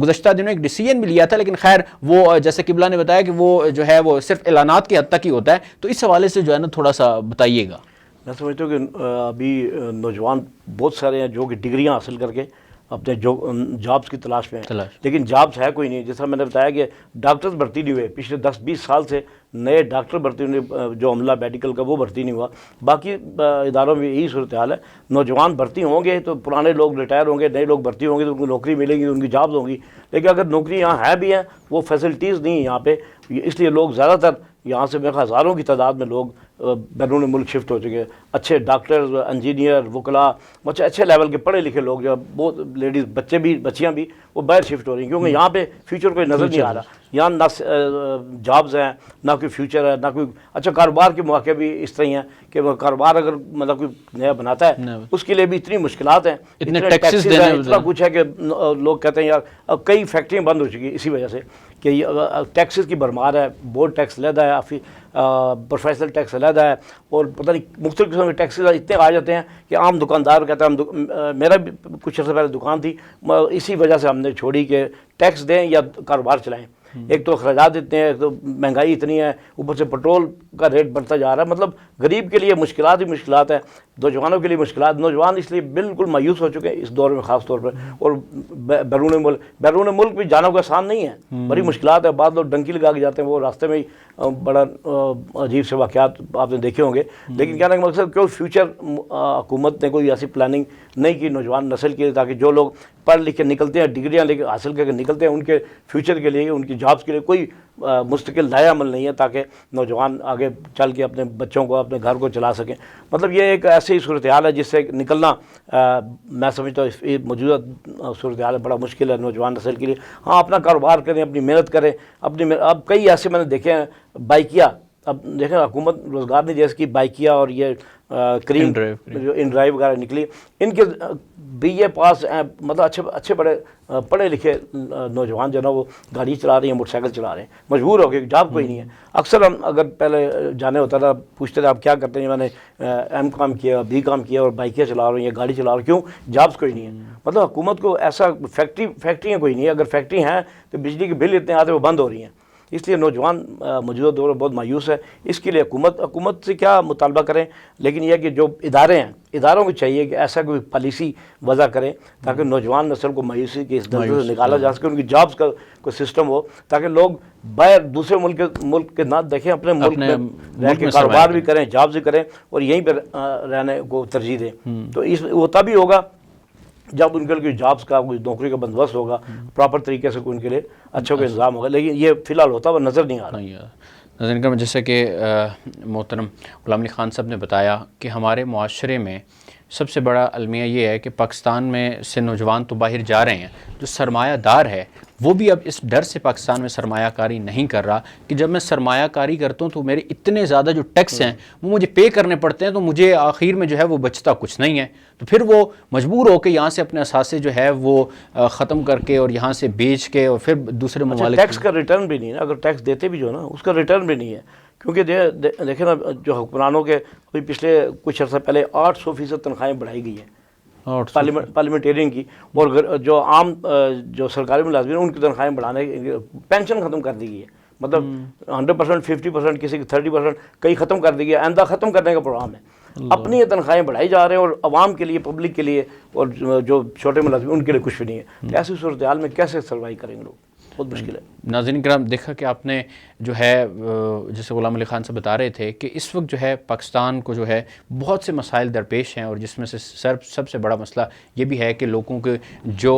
گزشتہ دنوں ایک ڈیسیجن بھی لیا تھا، لیکن خیر وہ جیسے قبلہ نے بتایا کہ وہ جو ہے وہ صرف اعلانات کی حد تک ہی ہوتا ہے۔ تو اس حوالے سے جو ہے نا تھوڑا سا بتائیے گا۔ میں سمجھتا ہوں کہ ابھی نوجوان بہت سارے ہیں جو کہ ڈگریاں حاصل کر کے اپنے جابس کی تلاش میں ہیں، لیکن جابس ہے کوئی نہیں۔ جیسا میں نے بتایا کہ ڈاکٹرز بھرتی نہیں ہوئے، پچھلے 10-20 سال سے نئے ڈاکٹر بھرتی ہوئے، جو عملہ میڈیکل کا وہ بھرتی نہیں ہوا۔ باقی اداروں میں یہی صورتحال ہے، نوجوان بھرتی ہوں گے تو پرانے لوگ ریٹائر ہوں گے، نئے لوگ بھرتی ہوں گے تو ان کو نوکری ملے گی، ان کی جابز ہوں گی، لیکن اگر نوکری یہاں ہے بھی ہیں وہ فیسلٹیز نہیں ہیں یہاں پہ، اس لیے لوگ زیادہ تر یہاں سے ہزاروں کی تعداد میں لوگ بیرون ملک شفٹ ہو چکے ہیں، اچھے ڈاکٹر، انجینئر، وکلاء، اچھے لیول کے پڑھے لکھے لوگ جو بہت لیڈیز بچیاں بھی وہ باہر شفٹ ہو رہی ہیں، کیونکہ یہاں پہ فیوچر کوئی نظر نہیں آ رہا، یہاں نہ جابز ہیں، نہ کوئی فیوچر ہے، نہ کوئی اچھا کاروبار کے مواقع بھی اس طرح ہی ہیں کہ وہ کاروبار اگر مطلب کوئی نیا بناتا ہے اس کے لیے بھی اتنی مشکلات ہیں، اتنے ٹیکسز دینے ہیں، اتنا کچھ ہے کہ لوگ کہتے ہیں یار اب کئی فیکٹریاں بند ہو چکی اسی وجہ سے کہ ٹیکسز کی بھرمار ہے، بورڈ ٹیکس علیحدہ ہے، پروفیشنل ٹیکس علیحدہ ہے، اور پتہ نہیں مختلف قسم کے ٹیکسز اتنے آ جاتے ہیں کہ عام دکاندار کہتا ہے میرا بھی کچھ عرصہ پہلے دکان تھی، اسی وجہ سے ہم نے چھوڑی کہ ٹیکس دیں یا کاروبار چلائیں، ایک تو اخراجات اتنے ہیں، ایک تو مہنگائی اتنی ہے، اوپر سے پٹرول کا ریٹ بڑھتا جا رہا ہے، مطلب غریب کے لیے مشکلات ہی مشکلات ہیں، نوجوانوں کے لیے مشکلات، نوجوان اس لیے بالکل مایوس ہو چکے ہیں اس دور میں خاص طور پر، اور بیرون ملک بھی جانا کوئی آسان نہیں ہے، بڑی مشکلات ہے، بعض لوگ ڈنکی لگا کے جاتے ہیں، وہ راستے میں ہی بڑا عجیب سے واقعات آپ نے دیکھے ہوں گے، لیکن کہنے کا مقصد کہ فیوچر حکومت نے کوئی ایسی پلاننگ نہیں کی نوجوان نسل کے لیے تاکہ جو لوگ پڑھ لکھ کے نکلتے ہیں، ڈگریاں لے کے حاصل کر کے نکلتے ہیں، ان کے فیوچر کے لیے، ان کی جابس کے لیے کوئی مستقل نیا عمل نہیں ہے تاکہ نوجوان آگے چل کے اپنے بچوں کو، اپنے گھر کو چلا سکیں۔ مطلب یہ ایک ایسی صورتحال ہے جس سے نکلنا میں سمجھتا ہوں موجودہ صورتحال بڑا مشکل ہے نوجوان نسل کے لیے۔ ہاں اپنا کاروبار کریں، اپنی محنت کریں، اب کئی ایسے میں نے دیکھے ہیں بائکیا، اب دیکھیں حکومت روزگار نہیں جیسے کہ بائکیا اور یہ کریم جو ان ڈرائیو وغیرہ نکلی، ان کے بی اے پاس مطلب اچھے بڑے پڑھے لکھے نوجوان جو ہے نا وہ گاڑی چلا رہے ہیں، موٹر سائیکل چلا رہے ہیں، مجبور ہو گئے، جاب کوئی نہیں ہے۔ اکثر ہم اگر پہلے جانے ہوتا تھا پوچھتے تھے آپ کیا کرتے ہیں، میں نے ایم کام کیا، بی کام کیا اور بائکیں چلا رہے ہیں یا گاڑی چلا رہے ہیں، کیوں؟ جابس کوئی نہیں ہے۔ مطلب حکومت کو ایسا فیکٹریاں کوئی نہیں ہے، اگر فیکٹری ہیں تو بجلی کے بل اتنے آتے وہ بند ہو رہی ہیں، اس لیے نوجوان موجودہ دور میں بہت مایوس ہے۔ اس کے لیے حکومت سے کیا مطالبہ کریں، لیکن یہ کہ جو ادارے ہیں، اداروں کو چاہیے کہ ایسا کوئی پالیسی وضع کریں تاکہ نوجوان نسل کو مایوسی کے اس دلدل سے نکالا جا سکے، ان کی جابس کا کوئی سسٹم ہو تاکہ لوگ باہر دوسرے ملک کے نہ دیکھیں، اپنے ملک میں رہ کے کاروبار بھی کریں، جابس بھی کریں اور یہیں پہ رہنے کو ترجیح دیں۔ تو وہ تبھی ہوگا جب ان کے لیے جابس کا کوئی نوکری کا بندوبست ہوگا، پراپر طریقے سے ان کے لیے اچھا کوئی انتظام ہوگا، لیکن یہ فی الحال ہوتا ہوا نظر نہیں آ رہا۔ ناظرین کرام، جیسے کہ محترم غلام علی خان صاحب نے بتایا کہ ہمارے معاشرے میں سب سے بڑا المیہ یہ ہے کہ پاکستان میں سے نوجوان تو باہر جا رہے ہیں، جو سرمایہ دار ہے وہ بھی اب اس ڈر سے پاکستان میں سرمایہ کاری نہیں کر رہا کہ جب میں سرمایہ کاری کرتا ہوں تو میرے اتنے زیادہ جو ٹیکس ہیں وہ مجھے پے کرنے پڑتے ہیں، تو مجھے آخر میں جو ہے وہ بچتا کچھ نہیں ہے، تو پھر وہ مجبور ہو کے یہاں سے اپنے اثاثے جو ہے وہ ختم کر کے اور یہاں سے بیچ کے اور پھر دوسرے ممالک ٹیکس کا ریٹرن بھی نہیں ہے، اگر ٹیکس دیتے بھی جو نا اس کا ریٹرن بھی نہیں ہے، کیونکہ دیکھیں نا جو حکمرانوں کے پچھلے کچھ عرصہ پہلے 800% تنخواہیں بڑھائی گئی ہیں پارلیمنٹیرین کی، اور جو عام جو سرکاری ملازمین ان کی تنخواہیں بڑھانے، پینشن ختم کر دی گئی ہے، مطلب 100%، 50%، کسی کی 30%، کئی ختم کر دی گئی، آئندہ ختم کرنے کا پروگرام ہے۔ اپنی یہ تنخواہیں بڑھائی جا رہے ہیں اور عوام کے لیے، پبلک کے لیے اور جو چھوٹے ملازمین ان کے لیے کچھ بھی نہیں ہے۔ ایسی صورتحال میں کیسے سروائیو کریں گے لوگ؟ بہت مشکل ہے۔ ناظرین کرام، دیکھا کہ آپ نے جو ہے جیسے غلام علی خان سے بتا رہے تھے کہ اس وقت جو ہے پاکستان کو جو ہے بہت سے مسائل درپیش ہیں، اور جس میں سے سب سے بڑا مسئلہ یہ بھی ہے کہ لوگوں کے جو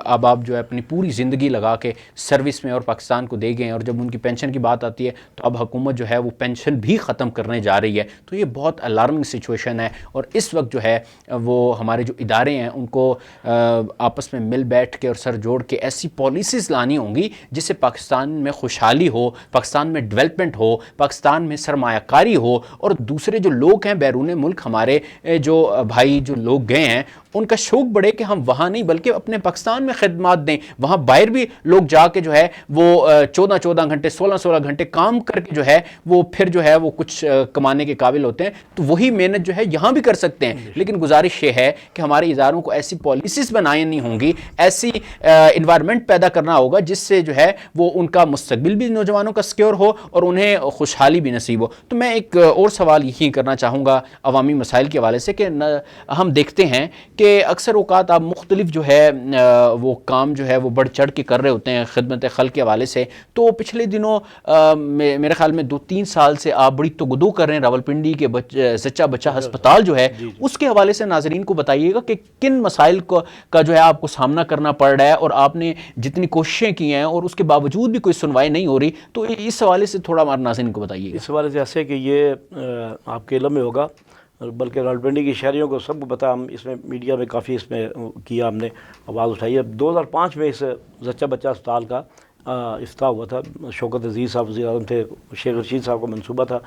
آپ جو ہے اپنی پوری زندگی لگا کے سروس میں اور پاکستان کو دے گئے ہیں، اور جب ان کی پینشن کی بات آتی ہے تو اب حکومت جو ہے وہ پینشن بھی ختم کرنے جا رہی ہے، تو یہ بہت الارمنگ سچویشن ہے، اور اس وقت جو ہے وہ ہمارے جو ادارے ہیں ان کو آپس میں مل بیٹھ کے اور سر جوڑ کے ایسی پالیسیز لانی ہوں گی جس سے پاکستان میں خوشحالی ہو، پاکستان میں ڈیولپمنٹ ہو، پاکستان میں سرمایہ کاری ہو، اور دوسرے جو لوگ ہیں بیرون ملک ہمارے جو بھائی جو لوگ گئے ہیں ان کا شوق بڑھے کہ ہم وہاں نہیں بلکہ اپنے پاکستان میں خدمات دیں، وہاں باہر بھی لوگ جا کے جو ہے وہ 14 گھنٹے 16 گھنٹے کام کر کے جو ہے وہ پھر جو ہے وہ کچھ کمانے کے قابل ہوتے ہیں، تو وہی محنت جو ہے یہاں بھی کر سکتے ہیں۔ لیکن گزارش یہ ہے کہ ہمارے اداروں کو ایسی پالیسیز بنانی ہوں گی، ایسی انوائرمنٹ پیدا کرنا ہوگا جس سے جو ہے وہ ان کا مستقبل بھی نوجوانوں کا سکیور ہو اور انہیں خوشحالی بھی نصیب ہو۔ تو میں ایک اور سوال یہی کرنا چاہوں گا عوامی مسائل کے حوالے سے کہ ہم دیکھتے ہیں کہ اکثر اوقات آپ مختلف جو ہے وہ کام جو ہے وہ بڑھ چڑھ کے کر رہے ہوتے ہیں خدمت خلق کے حوالے سے، تو پچھلے دنوں میرے خیال میں 2-3 سال سے آپ بڑی تگدو کر رہے ہیں راولپنڈی کے زچہ بچہ ہسپتال جو ہے اس کے حوالے سے ناظرین کو بتائیے گا کہ کن مسائل کا جو ہے آپ کو سامنا کرنا پڑ رہا ہے، اور آپ نے جتنی کوششیں کی ہیں ہیں اور اس کے باوجود بھی کوئی سنوائی نہیں ہو رہی، تو اس حوالے سے تھوڑا ہمارے ناظرین کو بتائیے. اس حوالے سے ایسے کہ یہ آپ کے علم میں ہوگا، بلکہ راولپنڈی کی شہریوں کو سب کو پتا، ہم اس میں میڈیا میں کافی اس میں کیا، ہم نے آواز اٹھائی ہے. 2005 میں اس زچہ بچہ اسپتال کا افتتاح ہوا تھا. شوکت عزیز صاحب وزیر اعظم تھے، شیخ رشید صاحب کا منصوبہ تھا.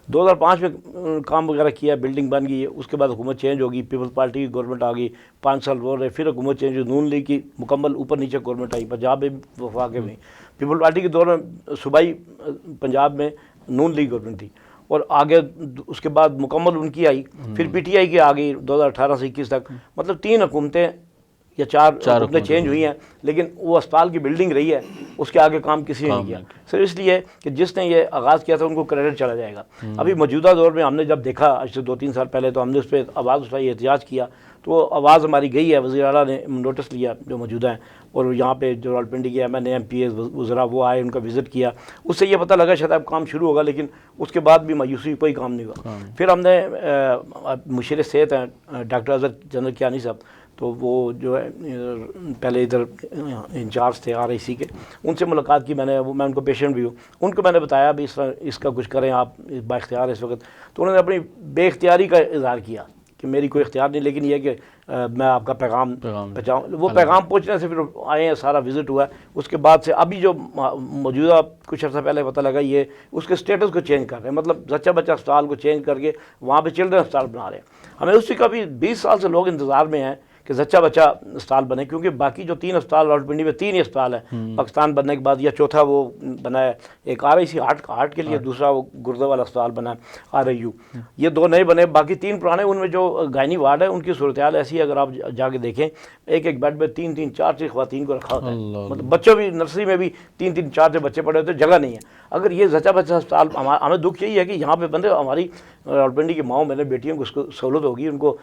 2005 میں کام وغیرہ کیا، بلڈنگ بن گئی. اس کے بعد حکومت چینج ہوگی، پیپلز پارٹی کی گورنمنٹ آ گئی، 5 سال رول رہے. پھر حکومت چینج ہوئی، نون لیگ کی مکمل اوپر نیچے گورنمنٹ آئی. پنجاب میں وفاق میں نہیں، پیپل پارٹی کے دور میں صوبائی پنجاب میں نون لیگ گورنمنٹ تھی، اور آگے اس کے بعد مکمل ان کی آئی. پھر پی ٹی آئی کی آ گئی 2018 سے 21 تک. مطلب 3 حکومتیں یا 4 حکومتیں چینج ہوئی ہیں، لیکن وہ اسپتال کی بلڈنگ رہی ہے، اس کے آگے کام کسی نے نہیں کیا. صرف اس لیے کہ جس نے یہ آغاز کیا تھا ان کو کریڈٹ چلا جائے گا. ابھی موجودہ دور میں ہم نے جب دیکھا آج سے 2-3 سال پہلے، تو ہم نے اس پہ آواز اٹھائی، احتجاج کیا، تو وہ آواز ہماری گئی ہے. وزیر اعلیٰ نے نوٹس لیا جو موجودہ ہیں، اور یہاں پہ جو راولپنڈی کے M N A M P As وزراء وہ آئے، ان کا وزٹ کیا. اس سے یہ پتہ لگا شاید اب کام شروع ہوگا، لیکن اس کے بعد بھی مایوسی، کوئی کام نہیں ہوا. پھر ہم نے مشیر صحت ہیں ڈاکٹر اظہر جنرل کیانی صاحب، تو وہ جو ہے پہلے ادھر انچارج تھے آر آئی سی کے، ان سے ملاقات کی میں نے. میں ان کو پیشنٹ بھی ہوں، ان کو میں نے بتایا بھی اس کا کچھ کریں آپ، با اختیار اس وقت. تو انہوں نے اپنی بے اختیاری کا اظہار کیا کہ میری کوئی اختیار نہیں، لیکن یہ کہ میں آپ کا پیغام پہنچاؤں. وہ پیغام پہنچنے سے پھر آئے ہیں، سارا وزٹ ہوا ہے. اس کے بعد سے ابھی جو موجودہ کچھ عرصہ پہلے پتہ لگا، یہ اس کے سٹیٹس کو چینج کر رہے ہیں. مطلب زچہ بچہ اسپتال کو چینج کر کے وہاں پہ چلڈرن اسپتال بنا رہے ہیں. ہمیں اسی کا بھی 20 سال سے لوگ انتظار میں ہیں کہ زچہ بچہ اسپتال بنے، کیونکہ باقی جو 3 اسپتال راولپنڈی میں 3 ہی اسپتال ہیں پاکستان بننے کے بعد، یا چوتھا وہ بنا ہے ایک آر آئی سی ہارٹ کے لیے، دوسرا وہ گردے والا اسپتال بنا ہے آر آئی یو. یہ 2 نئے بنے، باقی 3 پرانے. ان میں جو گائنی وارڈ ہے ان کی صورتحال ایسی ہے، اگر آپ جا کے دیکھیں، ایک بیڈ میں 3-3 4 خواتین کو رکھا ہوتا ہے. مطلب بچوں بھی نرسری میں بھی 3-3 4 بچے پڑے ہوتے ہیں، جگہ نہیں ہے. اگر یہ زچہ بچہ اسپتال، ہمیں دکھ یہی ہے کہ یہاں پہ بندے ہماری راولپنڈی کی ماؤں میں نے بیٹیوں کو اس کو سہولت ہوگی، ان کو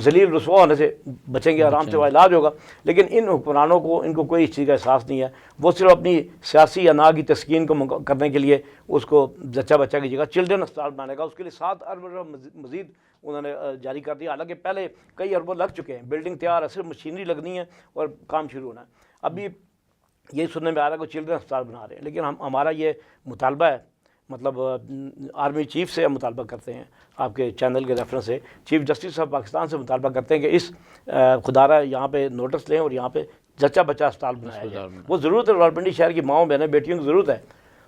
ذلیل رسوا ہونے سے بچیں گے، آرام سے وہ علاج ہوگا. لیکن ان حکمرانوں کو، ان کو کوئی اس چیز کا احساس نہیں ہے. وہ صرف اپنی سیاسی انا کی تسکین کو کرنے کے لیے اس کو زچہ بچہ کی جگہ چلڈرن اسپتال بنانے کا، اس کے لیے 7 ارب مزید انہوں نے جاری کر دیا. حالانکہ پہلے کئی اربوں لگ چکے ہیں، بلڈنگ تیار ہے، صرف مشینری لگنی ہے اور کام شروع ہونا ہے. ابھی یہ سننے میں آ رہا ہے کہ چلڈرن اسپتال بنا رہے ہیں، لیکن ہمارا یہ مطالبہ ہے، مطلب آرمی چیف سے ہم مطالبہ کرتے ہیں، آپ کے چینل کے ریفرنس سے چیف جسٹس آف پاکستان سے مطالبہ کرتے ہیں کہ اس خدارہ یہاں پہ نوٹس لیں اور یہاں پہ زچہ بچہ اسپتال بنایا جائے. وہ ضرورت ہے، راولپنڈی شہر کی ماؤں بہنیں بیٹیوں کی ضرورت ہے.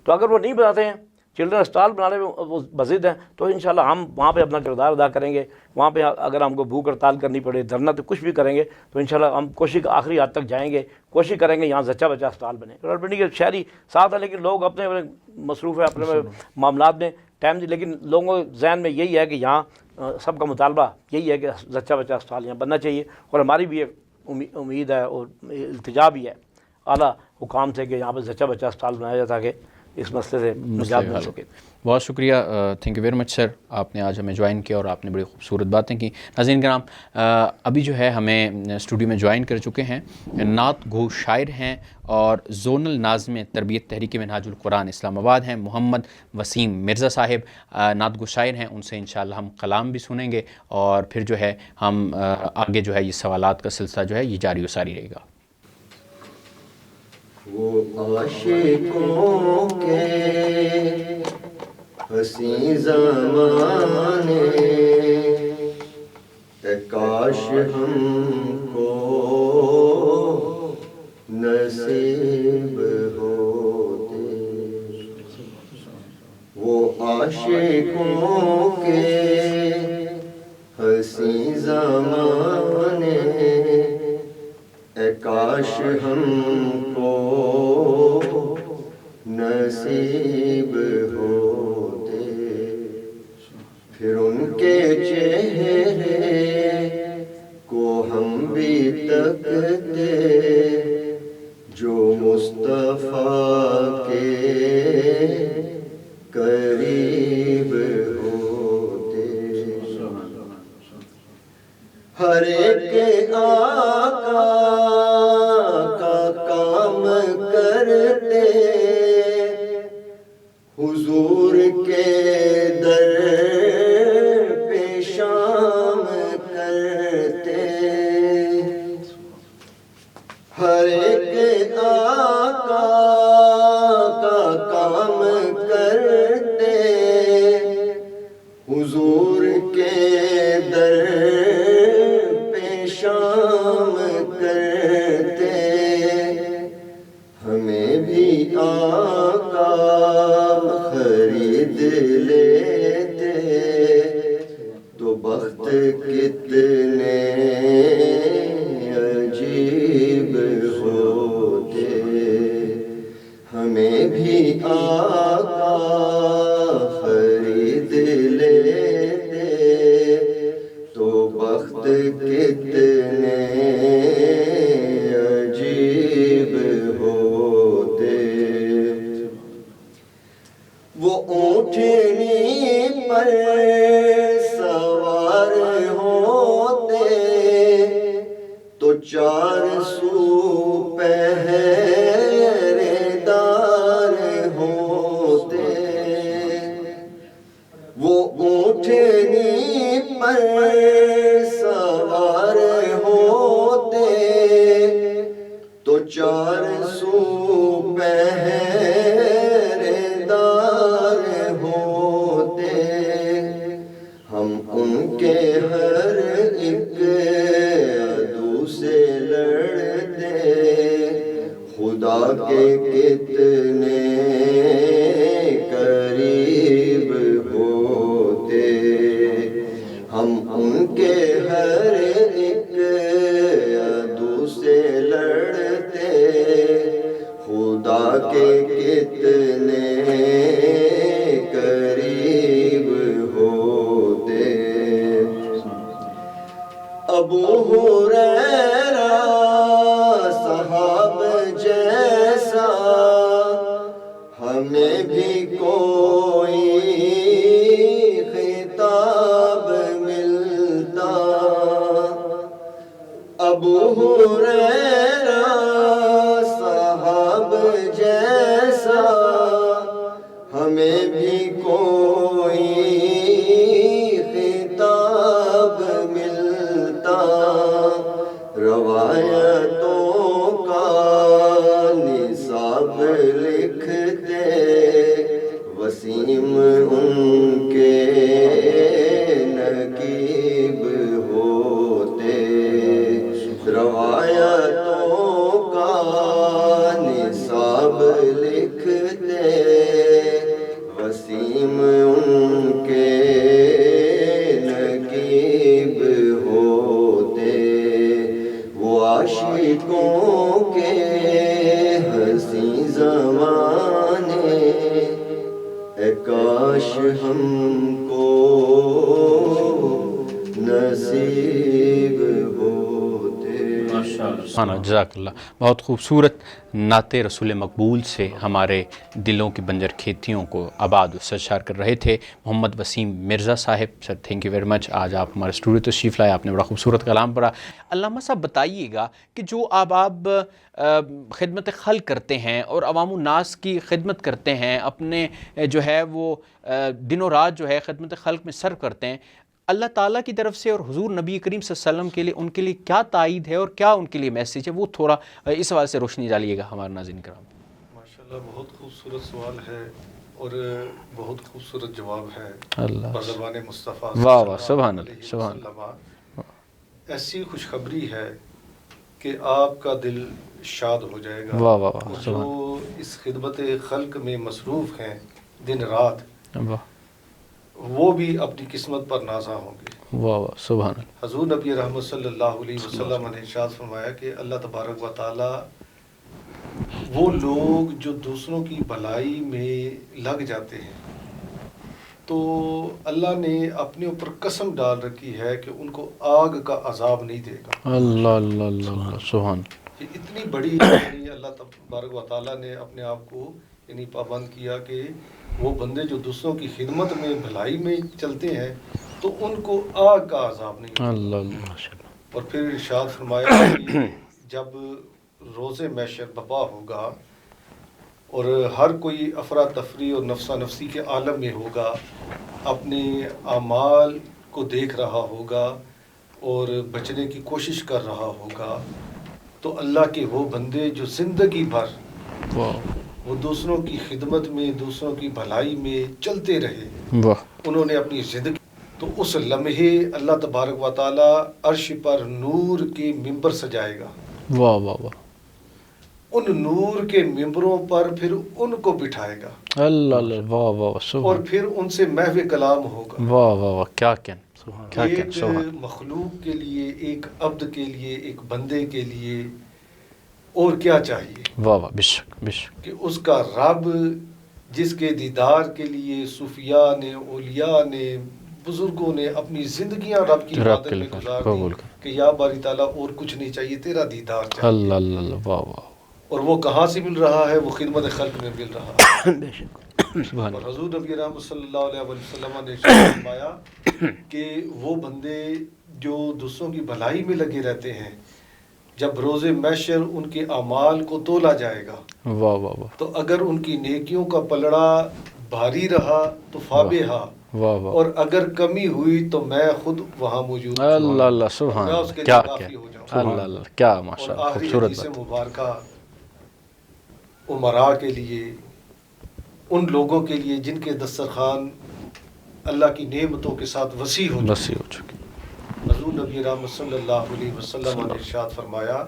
تو اگر وہ نہیں بناتے ہیں، چلڈرن اسپتال بنانے میں وہ بزد ہیں، تو انشاءاللہ ہم وہاں پہ اپنا کردار ادا کریں گے. وہاں پہ اگر ہم کو بھوک ہڑتال کرنی پڑے، دھرنا، تو کچھ بھی کریں گے، تو انشاءاللہ ہم کوشش کا آخری حد تک جائیں گے، کوشش کریں گے یہاں زچہ بچہ اسپتال بنے. راولپنڈی کے شہری ساتھ ہیں، لیکن لوگ اپنے مصروف ہیں اپنے معاملات میں ٹائم دی، لیکن لوگوں کے ذہن میں یہی ہے کہ یہاں سب کا مطالبہ یہی ہے کہ زچہ بچہ اسپتال یہاں بننا چاہیے. اور ہماری بھی ایک امید ہے اور التجا بھی ہے اعلیٰ حکام سے کہ یہاں پہ زچہ بچہ اسپتال بنایا جائے تاکہ اس مسئلے سے نجات مل سکے. بہت شکریہ، تھینک یو ویری مچ سر، آپ نے آج ہمیں جوائن کیا اور آپ نے بڑی خوبصورت باتیں کی. ناظرین کرام، ابھی جو ہے ہمیں اسٹوڈیو میں جوائن کر چکے ہیں، نعت گو شاعر ہیں اور زونل ناظم تربیت تحریک منہاج القرآن اسلام آباد ہیں، محمد وسیم مرزا صاحب نعت گو شاعر ہیں. ان سے انشاءاللہ ہم کلام بھی سنیں گے، اور پھر جو ہے ہم آگے جو ہے یہ سوالات کا سلسلہ جو ہے یہ جاری و ساری رہے گا. وہ عاشقوں کے حسین زمانے، اے کاش ہم کو نصیب ہوتے. وہ عاشقوں کے حسین زمانے، اے کاش ہم کو نصیب ہوتے. پھر ان کے چہرے کو ہم بھی تکتے جو مصطفیٰ کے قریب ہوتے. ہر ایک آقا کا کام کرتے، حضور کے در پہ شام کرتے. ہر ایک آقا در پیشام کرتے ہمیں بھی آقا خرید لیتے تو بخت کتنے عجیب ہوتے ہمیں بھی آقا خرید لیتے تو بخت کتنے عجیب ہوتے وہ اونٹنی پر سوار ہوتے تو چار سو پہرے دار ہوتے وہ اونٹنی پر سوار ہوتے تو چار سو پہرے دار ہوتے ہم ان کے ہر ایک عدو سے لڑتے خدا کے کتنے قریب ہوتے ہم ان کے ہر ایک عدو سے لڑتے خدا کے کتنے قریب ہوتے ابو ہریرہ صحاب جیسا ہمیں بھی کوئی خطاب ملتا ابو ہریرہ صحاب جیسا ہمیں بھی کوئی خطاب ملتا روایتوں کا نصاب لکھتے وسیم ان کے نقیب ہوتے روایتوں کا نصاب لکھتے وسیم ان کے نقیب ہوتے وہ عاشقوں کے ہنسی زمانے اے کاش ہم کو نصیب ہوتے سبحان اللہ، جزاک اللہ. بہت خوبصورت نعت رسول مقبول سے ہمارے دلوں کی بنجر کھیتیوں کو آباد و سرشار کر رہے تھے محمد وسیم مرزا صاحب. Sir thank you very much. آج آپ ہمارے اسٹوڈیو تشریف لائے، آپ نے بڑا خوبصورت کلام پڑھا. علامہ صاحب بتائیے گا کہ جو آپ خدمت خلق کرتے ہیں اور عوام الناس کی خدمت کرتے ہیں، اپنے جو ہے وہ دن و رات جو ہے خدمت خلق میں صرف کرتے ہیں، اللہ تعالیٰ کی طرف سے اور حضور نبی کریم صلی اللہ علیہ وسلم کے لیے ان کے لیے کیا تائید ہے اور کیا ان کے لیے میسیج ہے، وہ تھوڑا اس حوالے سے روشنی ڈالیے گا ہمارے ناظرین کرام. ماشاءاللہ بہت خوبصورت سوال ہے اور بہت خوبصورت جواب ہے اللہ بزبان مصطفیٰ واہ واہ سبحان اللہ سبحان اللہ. ایسی خوشخبری ہے کہ آپ کا دل شاد ہو جائے گا. واہ واہ واہ جو اس خدمت خلق میں مصروف ہیں دن رات، واہ وہ بھی اپنی قسمت پر نازا ہوں گے. واہ واہ سبحان اللہ. حضور نبی رحمت صلی اللہ علیہ وسلم نے ارشاد فرمایا کہ اللہ تبارک و تعالی وہ لوگ جو دوسروں کی بھلائی میں لگ جاتے ہیں تو اللہ نے اپنے اوپر قسم ڈال رکھی ہے کہ ان کو آگ کا عذاب نہیں دے گا. اللہ اللہ اللہ سبحان. یہ اتنی بڑی یعنی اللہ تبارک و تعالیٰ نے اپنے آپ کو یعنی پابند کیا کہ وہ بندے جو دوسروں کی خدمت میں بھلائی میں چلتے ہیں تو ان کو آگ کا عذاب نہیں ہوگا. اللہ اللہ. اور پھر ارشاد فرمایا کہ جب روز محشر برپا ہوگا اور ہر کوئی افراتفری اور نفسا نفسی کے عالم میں ہوگا، اپنے اعمال کو دیکھ رہا ہوگا اور بچنے کی کوشش کر رہا ہوگا، تو اللہ کے وہ بندے جو زندگی بھر وہ دوسروں کی خدمت میں دوسروں کی بھلائی میں چلتے رہے، انہوں نے اپنی زندگی تو اس لمحے اللہ تبارک و تعالی عرش پر نور کے ممبر سجائے گا. واہ واہ واہ. ان نور کے ممبروں پر پھر ان کو بٹھائے گا. اللہ اللہ. واہ واہ. اور سبحان. پھر ان سے محو کلام ہوگا. واہ واہ واہ. کیا کہن. کیا کہن. ایک سبحان. مخلوق کے لیے، ایک عبد کے لیے، ایک بندے کے لیے اور کیا چاہیے واہ واہ. بے شک بے شک. کہ اس کا رب جس کے دیدار کے لیے صوفیاء نے، اولیاء نے، بزرگوں نے اپنی زندگیاں رب کی عبادت میں گزار دی کہ یا باری تعالیٰ اور کچھ نہیں چاہیے، تیرا دیدار چاہیے. اللہ اللہ اللہ. واہ واہ. اور وہ کہاں سے مل رہا ہے؟ وہ خدمت خلق میں مل رہا ہے. بے شک. سبحان. اور حضور نبی رحمت صلی اللہ علیہ وسلم نے فرمایا کہ وہ بندے جو دوسروں کی بھلائی میں لگے رہتے ہیں، جب روز محشر ان کے اعمال کو تولا جائے گا واہ واہ واہ. تو اگر ان کی نیکیوں کا پلڑا بھاری رہا تو فابہا، واہ واہ. اور اگر کمی ہوئی تو میں خود وہاں موجود ہوں. اللہ اللہ. سبحان. میں اس کے کیا لیے کیا. کافی ہو جاؤں. اللہ اللہ. کیا ماشاء اور اللہ. آخری خوبصورت حدیث بات. مبارکہ عمراء کے لیے، ان لوگوں کے لیے جن کے دسترخوان اللہ کی نعمتوں کے ساتھ وسیع ہو چکے. وسیع ہو چکی. حضور نبی رحمت صلی اللہ علیہ وسلم نے ارشاد فرمایا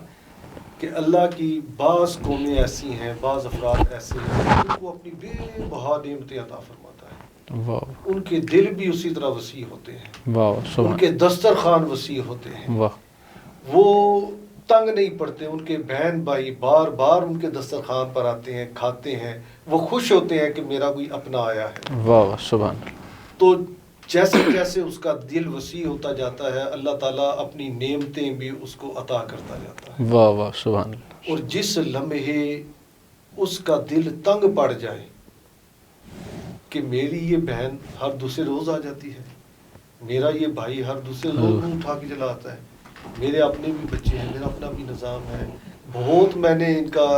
کہ اللہ کی بعض قومیں ایسی ہیں، بعض افراد ایسے ہیں جن کو اپنی بے بہا نعمتیں عطا فرماتا ہے. واہ ان کے دل بھی اسی طرح وسیع ہوتے ہیں، واہ. ان سبحان. کے دسترخوان وسیع ہوتے ہیں، واہ وہ تنگ نہیں پڑتے. ان کے بہن بھائی بار بار ان کے دسترخوان پر آتے ہیں، کھاتے ہیں، وہ خوش ہوتے ہیں کہ میرا کوئی اپنا آیا ہے. واہ واہ. سبحان. تو جیسے جیسے اس کا دل وسیع ہوتا جاتا ہے، اللہ تعالیٰ اپنی نعمتیں بھی اس کو عطا کرتا جاتا ہے. واہ واہ. سبحان. اور جس لمحے اس کا دل تنگ پڑ جائے کہ میری یہ بہن ہر دوسرے روز آ جاتی ہے، میرا یہ بھائی ہر دوسرے روز منہ اٹھا کے چلا آتا ہے، میرے اپنے بھی بچے ہیں، میرا اپنا بھی نظام ہے، بہت میں نے ان کا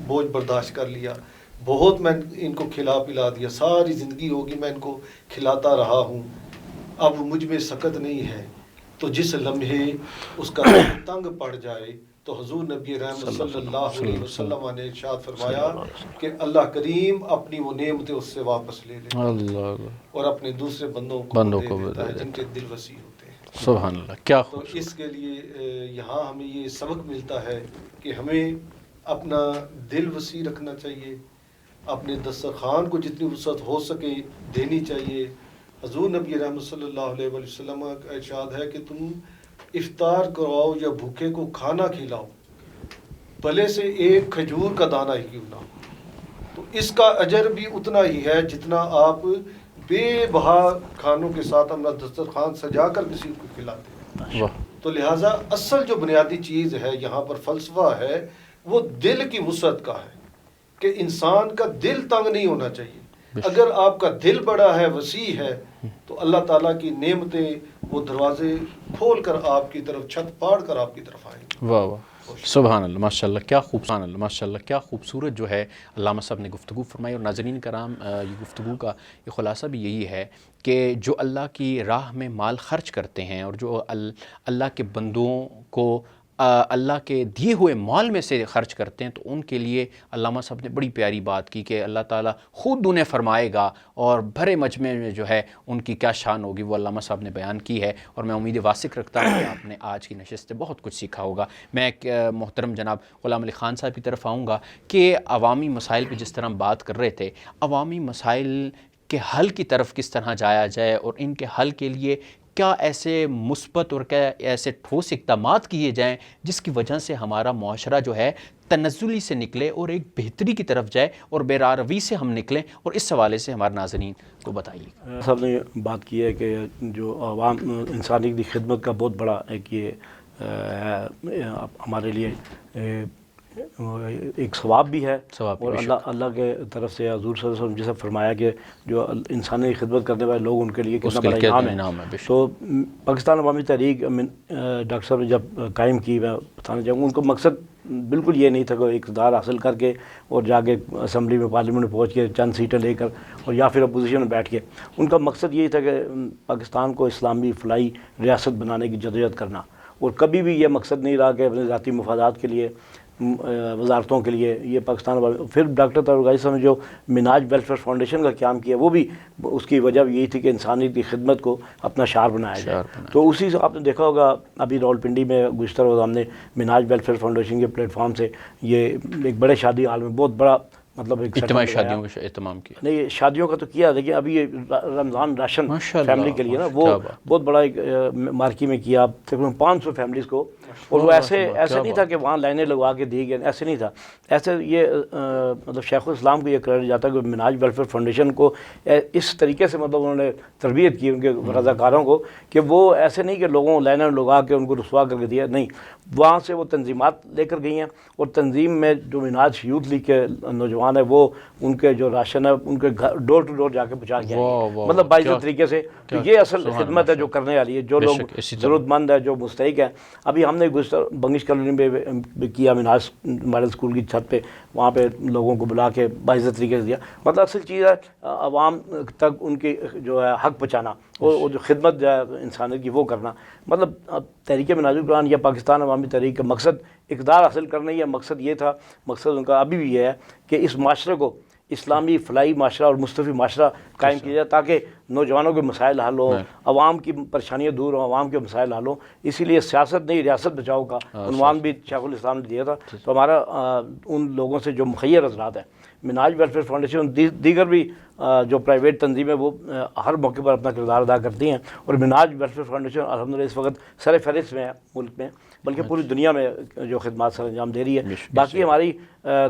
بوجھ برداشت کر لیا، بہت میں ان کو کھلا پلا دیا، ساری زندگی ہوگی میں ان کو کھلاتا رہا ہوں، اب مجھ میں سکت نہیں ہے. تو جس لمحے اس کا دل تنگ پڑ جائے تو حضور نبی رحمت صلی اللہ علیہ وسلم نے ارشاد فرمایا کہ اللہ کریم اپنی وہ نعمتیں اس سے واپس لے لے اللہ اللہ. اور اپنے دوسرے بندوں کو دے دیتا ہے جن کے دل وسیع ہوتے ہیں. سبحان اللہ. کیا تو اس کے لیے یہاں ہمیں یہ سبق ملتا ہے کہ ہمیں اپنا دل وسیع رکھنا چاہیے، اپنے دسترخوان کو جتنی وسعت ہو سکے دینی چاہیے. حضور نبی رحمت صلی اللہ علیہ وسلم کا ارشاد ہے کہ تم افطار کراؤ یا بھوکے کو کھانا کھلاؤ، بھلے سے ایک کھجور کا دانہ ہی کیوں نہ ہو، تو اس کا اجر بھی اتنا ہی ہے جتنا آپ بے بہا کھانوں کے ساتھ اپنا دسترخوان سجا کر کسی کو کھلاتے ہیں. واہ. تو لہٰذا اصل جو بنیادی چیز ہے یہاں پر فلسفہ ہے وہ دل کی وسعت کا ہے کہ انسان کا دل تنگ نہیں ہونا چاہیے. اگر آپ کا دل بڑا ہے، وسیع ہے، تو اللہ تعالیٰ کی نعمتیں وہ دروازے کھول کر آپ کی طرف، چھت پاڑ کر آپ کی طرف آئیں گے. واہ واہ. سبحان اللہ. ماشاء اللہ. کیا خوبصورت. اللہ ماشاء اللہ. کیا خوبصورت جو ہے علامہ صاحب نے گفتگو فرمائی. اور ناظرین کرام، یہ گفتگو کا یہ خلاصہ بھی یہی ہے کہ جو اللہ کی راہ میں مال خرچ کرتے ہیں اور جو اللہ کے بندوں کو اللہ کے دیے ہوئے مال میں سے خرچ کرتے ہیں، تو ان کے لیے علامہ صاحب نے بڑی پیاری بات کی کہ اللہ تعالیٰ خود انہیں فرمائے گا اور بھرے مجمع میں جو ہے ان کی کیا شان ہوگی، وہ علامہ صاحب نے بیان کی ہے. اور میں امید واسق رکھتا ہوں کہ آپ نے آج کی نشست سے بہت کچھ سیکھا ہوگا. میں ایک محترم جناب غلام علی خان صاحب کی طرف آؤں گا کہ عوامی مسائل پہ جس طرح ہم بات کر رہے تھے، عوامی مسائل کے حل کی طرف کس طرح جایا جائے اور ان کے حل کے لیے کیا ایسے مثبت اور کیا ایسے ٹھوس اقدامات کیے جائیں جس کی وجہ سے ہمارا معاشرہ جو ہے تنزلی سے نکلے اور ایک بہتری کی طرف جائے اور بے روی سے ہم نکلیں. اور اس حوالے سے ہمارے ناظرین کو بتائیے. صاحب نے بات کی ہے کہ جو عوام انسانی کی خدمت کا بہت بڑا ایک یہ ہمارے لیے ایک ثواب بھی ہے، اور اللہ کے طرف سے حضور صلی اللہ علیہ وسلم جیسا فرمایا کہ جو انسانی خدمت کرنے والے لوگ ان کے لیے کتنا بڑا انعام ہے. تو پاکستان عوامی تحریک ڈاکٹر صاحب نے جب قائم کی، میں بتانا چاہوں گا ان کا مقصد بالکل یہ نہیں تھا کہ اقتدار حاصل کر کے اور جا کے اسمبلی میں پارلیمنٹ میں پہنچ کے چند سیٹیں لے کر اور یا پھر اپوزیشن میں بیٹھ کے. ان کا مقصد یہی تھا کہ پاکستان کو اسلامی فلاحی ریاست بنانے کی جدوجہد کرنا، اور کبھی بھی یہ مقصد نہیں رہا کہ اپنے ذاتی مفادات کے لیے وزارتوں کے لیے یہ پاکستان عوامی. پھر ڈاکٹر طاہر غازی صاحب نے جو منہاج ویلفیئر فاؤنڈیشن کا قیام کیا وہ بھی اس کی وجہ یہی تھی کہ انسانیت کی خدمت کو اپنا شعار بنایا جائے. تو اسی سے آپ نے دیکھا ہوگا ابھی راولپنڈی میں گزشتہ روز ہم نے منہاج ویلفیئر فاؤنڈیشن کے پلیٹ فارم سے یہ ایک بڑے شادی ہال میں بہت بڑا مطلب ایک اجتماعی شادیوں کا اہتمام کیا. نہیں شادیوں کا تو کیا, لیکن ابھی یہ رمضان راشن فیملی کے لیے نا وہ بہت بڑا ایک مارکی میں کیا تقریباً 500 فیملیز کو. اور وہ ایسے نہیں تھا کہ وہاں لائنیں لگوا کے دی گئے, ایسے نہیں تھا. ایسے یہ مطلب شیخ الاسلام کو یہ کرایا جاتا ہے کہ منہاج ویلفیئر فاؤنڈیشن کو اس طریقے سے مطلب انہوں نے تربیت کی ان کے رضاکاروں کو کہ وہ ایسے نہیں کہ لوگوں لائنیں لگا کے ان کو رسوا کر کے دیا, نہیں وہاں سے وہ تنظیمات لے کر گئی ہیں اور تنظیم میں جو منہاج یوتھ لیگ کے نوجوان ہیں وہ ان کے جو راشن ہے ان کے گھر ڈور ٹو ڈور جا کے پہنچا کے آئیں, مطلب باعزت طریقے سے. تو یہ اصل خدمت ہے جو کرنے والی ہے, جو لوگ ضرورت مند ہے, جو مستحق ہیں. ابھی ہم نے بنگش کالونی میں کیا منہاج ماڈل اسکول کی چھت پہ, وہاں پہ لوگوں کو بلا کے باعزت طریقے سے دیا. مطلب اصل چیز ہے عوام تک ان کی جو ہے حق پہنچانا اور جو خدمت جو ہے انسانیت کی وہ کرنا. مطلب تحریک منہاج القرآن یا پاکستان عوامی تحریک کا مقصد اقتدار حاصل کرنا یا مقصد یہ تھا, مقصد ان کا ابھی بھی یہ ہے کہ اس معاشرے کو اسلامی فلاحی معاشرہ اور مصطفی معاشرہ قائم کیا جائے تاکہ نوجوانوں کے مسائل حل ہوں, عوام کی پریشانیاں دور ہوں, عوام کے مسائل حل ہوں. اسی لیے سیاست نہیں ریاست بچاؤ کا عنوان بھی شیخ الاسلام نے دیا تھا. تو ہمارا ان لوگوں سے جو مخیر حضرات ہیں منہاج ویلفیئر فاؤنڈیشن دیگر بھی جو پرائیویٹ تنظیمیں وہ ہر موقع پر اپنا کردار ادا کرتی ہیں, اور منہاج ویلفیئر فاؤنڈیشن الحمدللہ اس وقت سر فہرست میں ہے ملک میں, بلکہ پوری دنیا میں جو خدمات سر انجام دے رہی ہے. باقی ہماری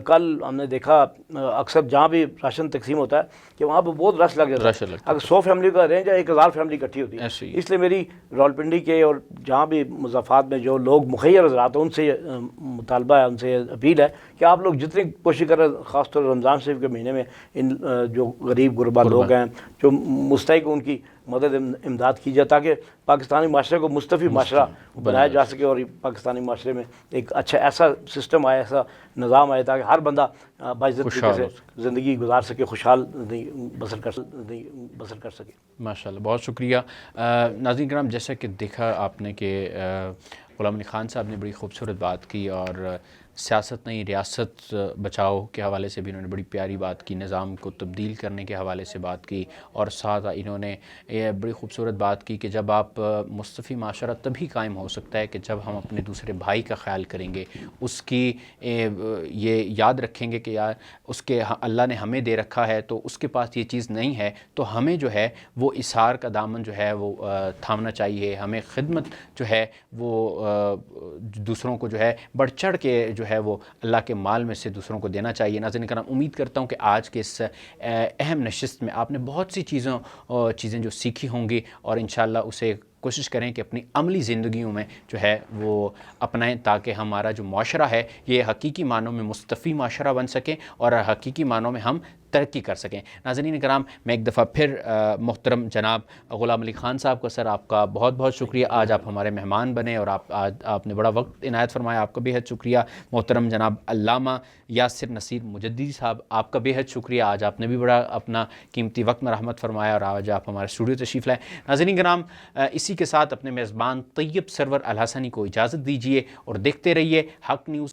کل ہم نے دیکھا اکثر جہاں بھی راشن تقسیم ہوتا ہے کہ وہاں پہ بہت رش لگ جاتا ہے. اگر 100 فیملی کا رینج ہے 1000 فیملی اکٹھی ہوتی ہے. اس لیے میری راولپنڈی کے اور جہاں بھی مضافات میں جو لوگ مخیر حضرات ہیں ان سے مطالبہ ہے, ان سے اپیل ہے کہ آپ لوگ جتنی کوشش کریں, خاص طور رمضان شریف کے مہینے میں ان جو غریب غربا لوگ ہیں جو مستحق ان کی مدد امداد کی جائے تاکہ پاکستانی معاشرے کو مصطفی معاشرہ بنایا جا سکے اور پاکستانی معاشرے میں ایک اچھا ایسا سسٹم آئے, ایسا نظام آئے تاکہ ہر بندہ باعزت طریقے سے زندگی گزار سکے, خوشحال بسر کر سکے. ماشاءاللہ, بہت شکریہ. ناظرین کرام, جیسا کہ دیکھا آپ نے کہ غلام علی خان صاحب نے بڑی خوبصورت بات کی اور سیاست نہیں ریاست بچاؤ کے حوالے سے بھی انہوں نے بڑی پیاری بات کی, نظام کو تبدیل کرنے کے حوالے سے بات کی, اور ساتھ انہوں نے یہ بڑی خوبصورت بات کی کہ جب آپ مصطفی معاشرہ تبھی قائم ہو سکتا ہے کہ جب ہم اپنے دوسرے بھائی کا خیال کریں گے, اس کی یہ یاد رکھیں گے کہ یار اس کے اللہ نے ہمیں دے رکھا ہے تو اس کے پاس یہ چیز نہیں ہے, تو ہمیں جو ہے وہ اظہار کا دامن جو ہے وہ تھامنا چاہیے. ہمیں خدمت جو ہے وہ دوسروں کو جو ہے بڑھ چڑھ کے جو ہے وہ اللہ کے مال میں سے دوسروں کو دینا چاہیے. ناظرین کرام, امید کرتا ہوں کہ آج کے اس اہم نشست میں آپ نے بہت سی چیزیں جو سیکھی ہوں گی اور انشاءاللہ اسے کوشش کریں کہ اپنی عملی زندگیوں میں جو ہے وہ اپنائیں تاکہ ہمارا جو معاشرہ ہے یہ حقیقی معنوں میں مصطفی معاشرہ بن سکے اور حقیقی معنوں میں ہم ترقی کر سکیں. ناظرین کرام, میں ایک دفعہ پھر محترم جناب غلام علی خان صاحب کا سر آپ کا بہت بہت شکریہ, آج آپ ہمارے مہمان بنے اور آپ نے بڑا وقت عنایت فرمایا, آپ کا بے حد شکریہ. محترم جناب علامہ یاسر نصیر مجددی صاحب, آپ کا بے حد شکریہ, آج آپ نے بھی بڑا اپنا قیمتی وقت میں رحمت فرمایا اور آج آپ ہمارے اسٹوڈیو تشریف لائے. ناظرین کرام, اسی کے ساتھ اپنے میزبان طیب سرور الحسنی کو اجازت دیجیے اور دیکھتے رہیے حق نیوز.